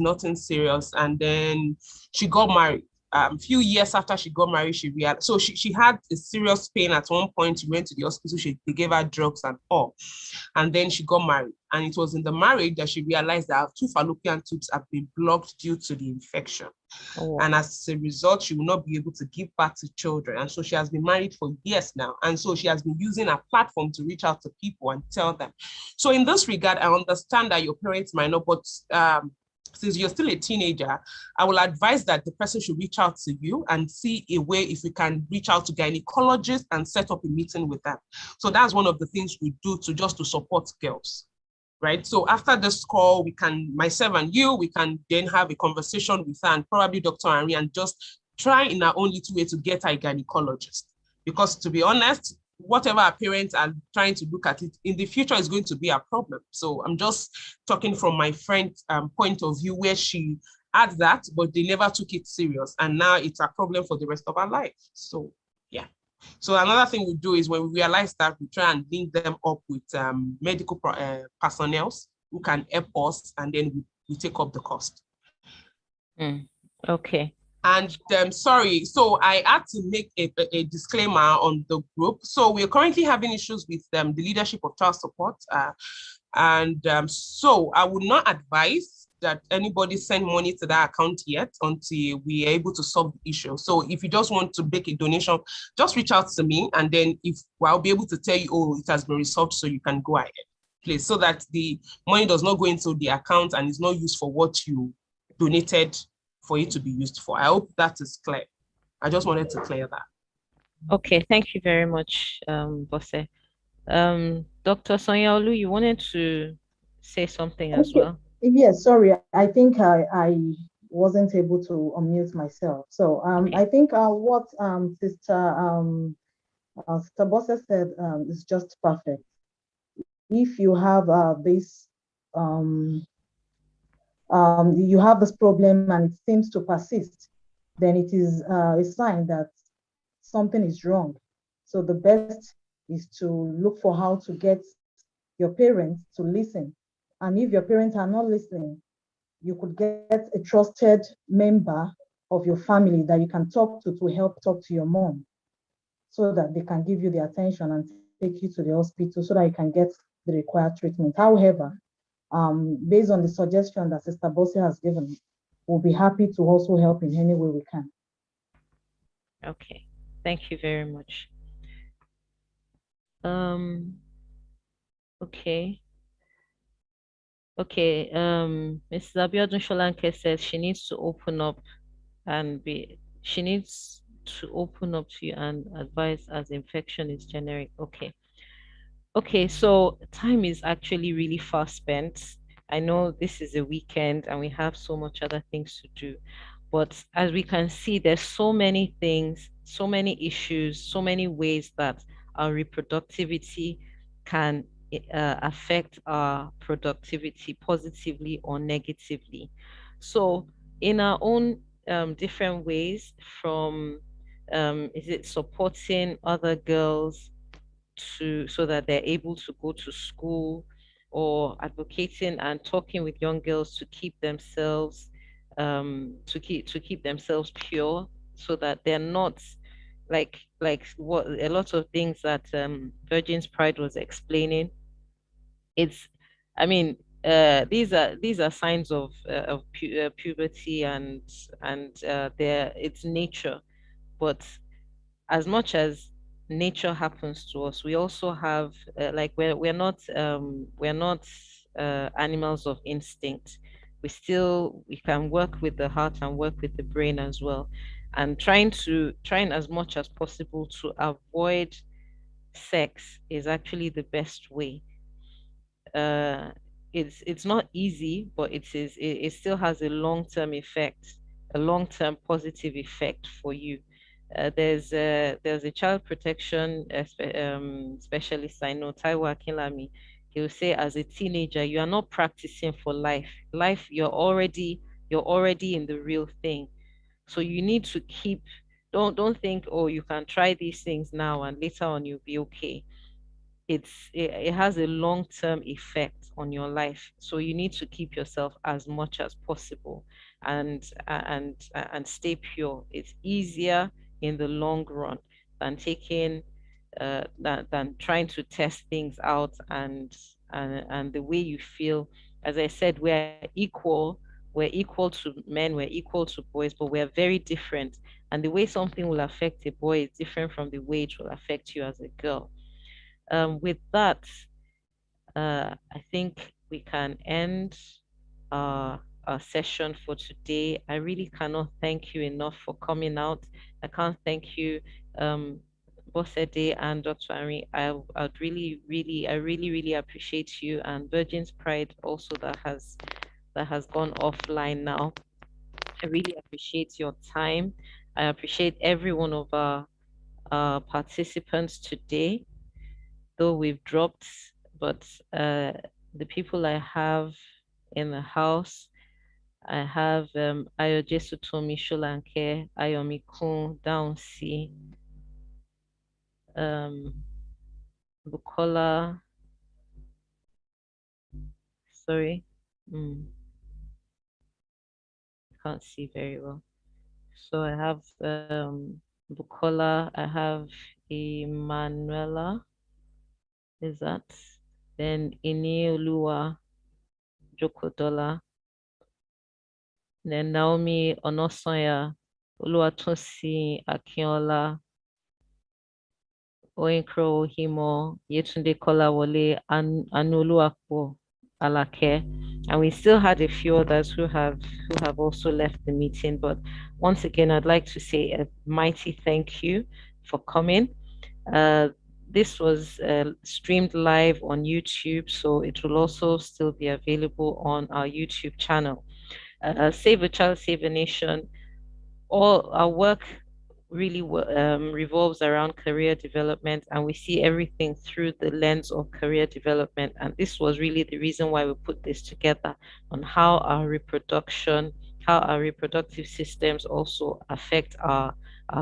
And then she got married. A few years after she got married, she realized, so she had a serious pain at one point. She went to the hospital, they gave her drugs and all. And then she got married. And it was in the marriage that she realized that her 2 fallopian tubes have been blocked due to the infection. Oh. And as a result, she will not be able to give birth to children. And so she has been married for years now. And so she has been using a platform to reach out to people and tell them. So in this regard, I understand that your parents might not, but since you're still a teenager, I will advise that the person should reach out to you and see a way if we can reach out to gynecologists and set up a meeting with them. So that's one of the things we do to support girls, right? So after this call, myself and you, we can then have a conversation with her and probably Dr. Henry and just try in our own little way to get her a gynecologist. Because to be honest, whatever our parents are trying to look at it in the future is going to be a problem. So I'm just talking from my friend's point of view, where she had that, but they never took it serious. And now it's a problem for the rest of our life. So yeah. So another thing we do is when we realize that, we try and link them up with medical personnel who can help us, and then we take up the cost. Okay. And sorry, so I had to make a disclaimer on the group. So we're currently having issues with the leadership of child support. So I would not advise that anybody send money to that account yet until we are able to solve the issue. So if you just want to make a donation, just reach out to me, and then if I'll be able to tell you, oh, it has been resolved, so you can go ahead, please, so that the money does not go into the account and is not used for what you donated for it to be used for. I hope that is clear. I just wanted to clear that. Okay, thank you very much, Bosse. Dr. Sonyaolu, you wanted to say something as Okay. well? Yes, sorry. I think I wasn't able to unmute myself. So Okay. I think what Sister Bosse said is just perfect. If you have this you have this problem and it seems to persist, then it is a sign that something is wrong. So the best is to look for how to get your parents to listen. And if your parents are not listening, you could get a trusted member of your family that you can talk to help talk to your mom so that they can give you the attention and take you to the hospital so that you can get the required treatment. However, based on the suggestion that Sister Bosse has given, we'll be happy to also help in any way we can. Okay, thank you very much. Okay. Okay, Mrs. Abiodun Sholanke says she needs to open up she needs to open up to you and advise as infection is generic. Okay. Okay, so time is actually really fast spent. I know this is a weekend and we have so much other things to do. But as we can see, there's so many things, so many issues, so many ways that our reproductivity can affect our productivity positively or negatively. So, in our own different ways, from is it supporting other girls so that they're able to go to school, or advocating and talking with young girls to keep themselves themselves pure, so that they're not like what a lot of things that Virgin's Pride was explaining. It's I mean these are signs of puberty, and it's nature. But as much as nature happens to us, we also have like we're not animals of instinct. We can work with the heart and work with the brain as well, and trying as much as possible to avoid sex is actually the best way. uh, it's not easy, but it still has a long-term effect, a long-term positive effect for you. There's a child protection specialist I know, Taiwo Akinlami. He'll say, as a teenager, you are not practicing for life. Life, you're already in the real thing. So you need to keep. Don't think, oh, you can try these things now and later on you'll be okay. It has a long-term effect on your life, so you need to keep yourself as much as possible, and stay pure. It's easier in the long run than taking than trying to test things out, and the way you feel. As I said, we're equal to men, we're equal to boys, but we're very different, and the way something will affect a boy is different from the way it will affect you as a girl. With that, I think we can end our, our session for today. I really cannot thank you enough for coming out. I can't thank you, Bosede and Dr. Ari. I'd really appreciate you, and Virgin's Pride also that has gone offline now. I really appreciate your time. I appreciate every one of our participants today, though we've dropped, but the people I have in the house, I have Ayojesu Tomi Sholanke, Ayomi Kun, Downsi, um, Bukola, sorry, can't see very well. So I have Bukola, I have Emanuela, is that? Then Iniolua Jokodola, then Naomi Onosanya, Oluwatosin Akinola, Oinkro Himo, Yetunde Kolawole, and Anuluakpo Alake. And we still had a few others who have also left the meeting. But once again, I'd like to say a mighty thank you for coming. This was streamed live on YouTube, so it will also still be available on our YouTube channel. Save a Child, Save a Nation. All our work really revolves around career development, and we see everything through the lens of career development. And this was really the reason why we put this together, on how our reproductive systems also affect our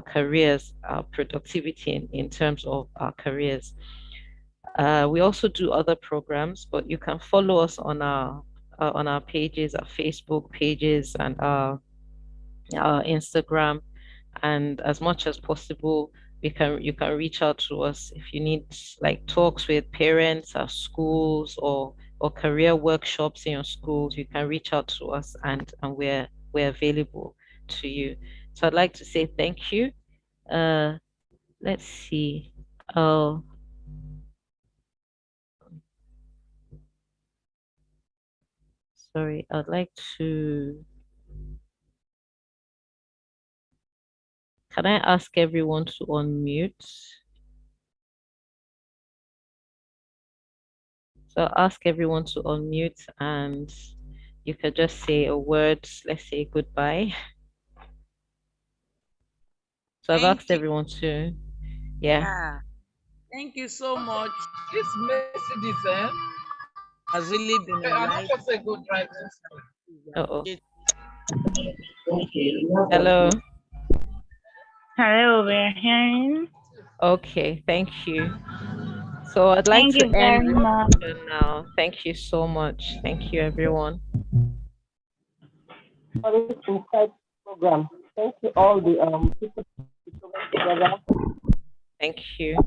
careers, our productivity in terms of our careers. We also do other programs, but you can follow us on our pages, our Facebook pages, and our Instagram. And as much as possible, you can reach out to us if you need like talks with parents at schools, or career workshops in your schools. You can reach out to us, and we're available to you. So I'd like to say thank you. Let's see. Oh, sorry. I'd like to. Can I ask everyone to unmute? So I'll ask everyone to unmute, and you could just say a word. Let's say goodbye. So I've asked everyone to, yeah. Thank you so much. This Mercedes Has really been a I'm not life. just a good driver. Uh-oh. Hello. Hello, we're hearing. Okay, thank you. So I'd like Thank to you end very the much. session now. Thank you so much. Thank you, everyone. For this insight program. Thank you all the people together. Thank you.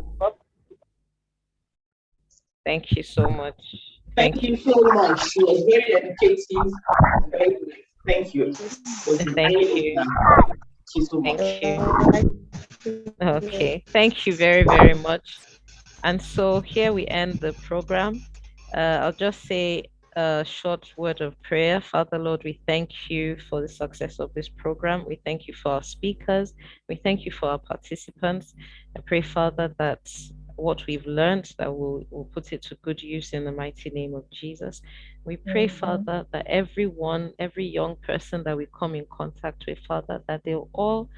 Thank you so much. Thank you so much. It was very educative. Very good. Thank you. Thank you. Thank you so much. Thank you. Okay. Thank you very, very much. And so here we end the program. I'll just say a short word of prayer. Father, Lord, we thank you for the success of this program. We thank you for our speakers. We thank you for our participants. I pray, Father, that what we've learned, that we'll put it to good use in the mighty name of Jesus. We pray, Father, that everyone, every young person that we come in contact with, Father, that they'll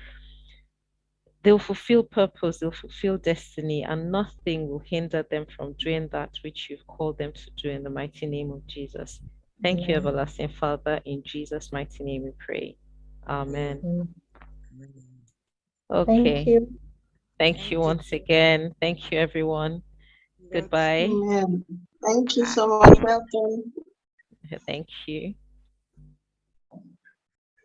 fulfill purpose, they'll fulfill destiny, and nothing will hinder them from doing that which you've called them to do in the mighty name of Jesus. Thank you, everlasting Father. In Jesus' mighty name we pray. Amen. Okay. Thank you. Thank you once again. Thank you, everyone. Goodbye. Amen. Thank you so much. Welcome. Thank you.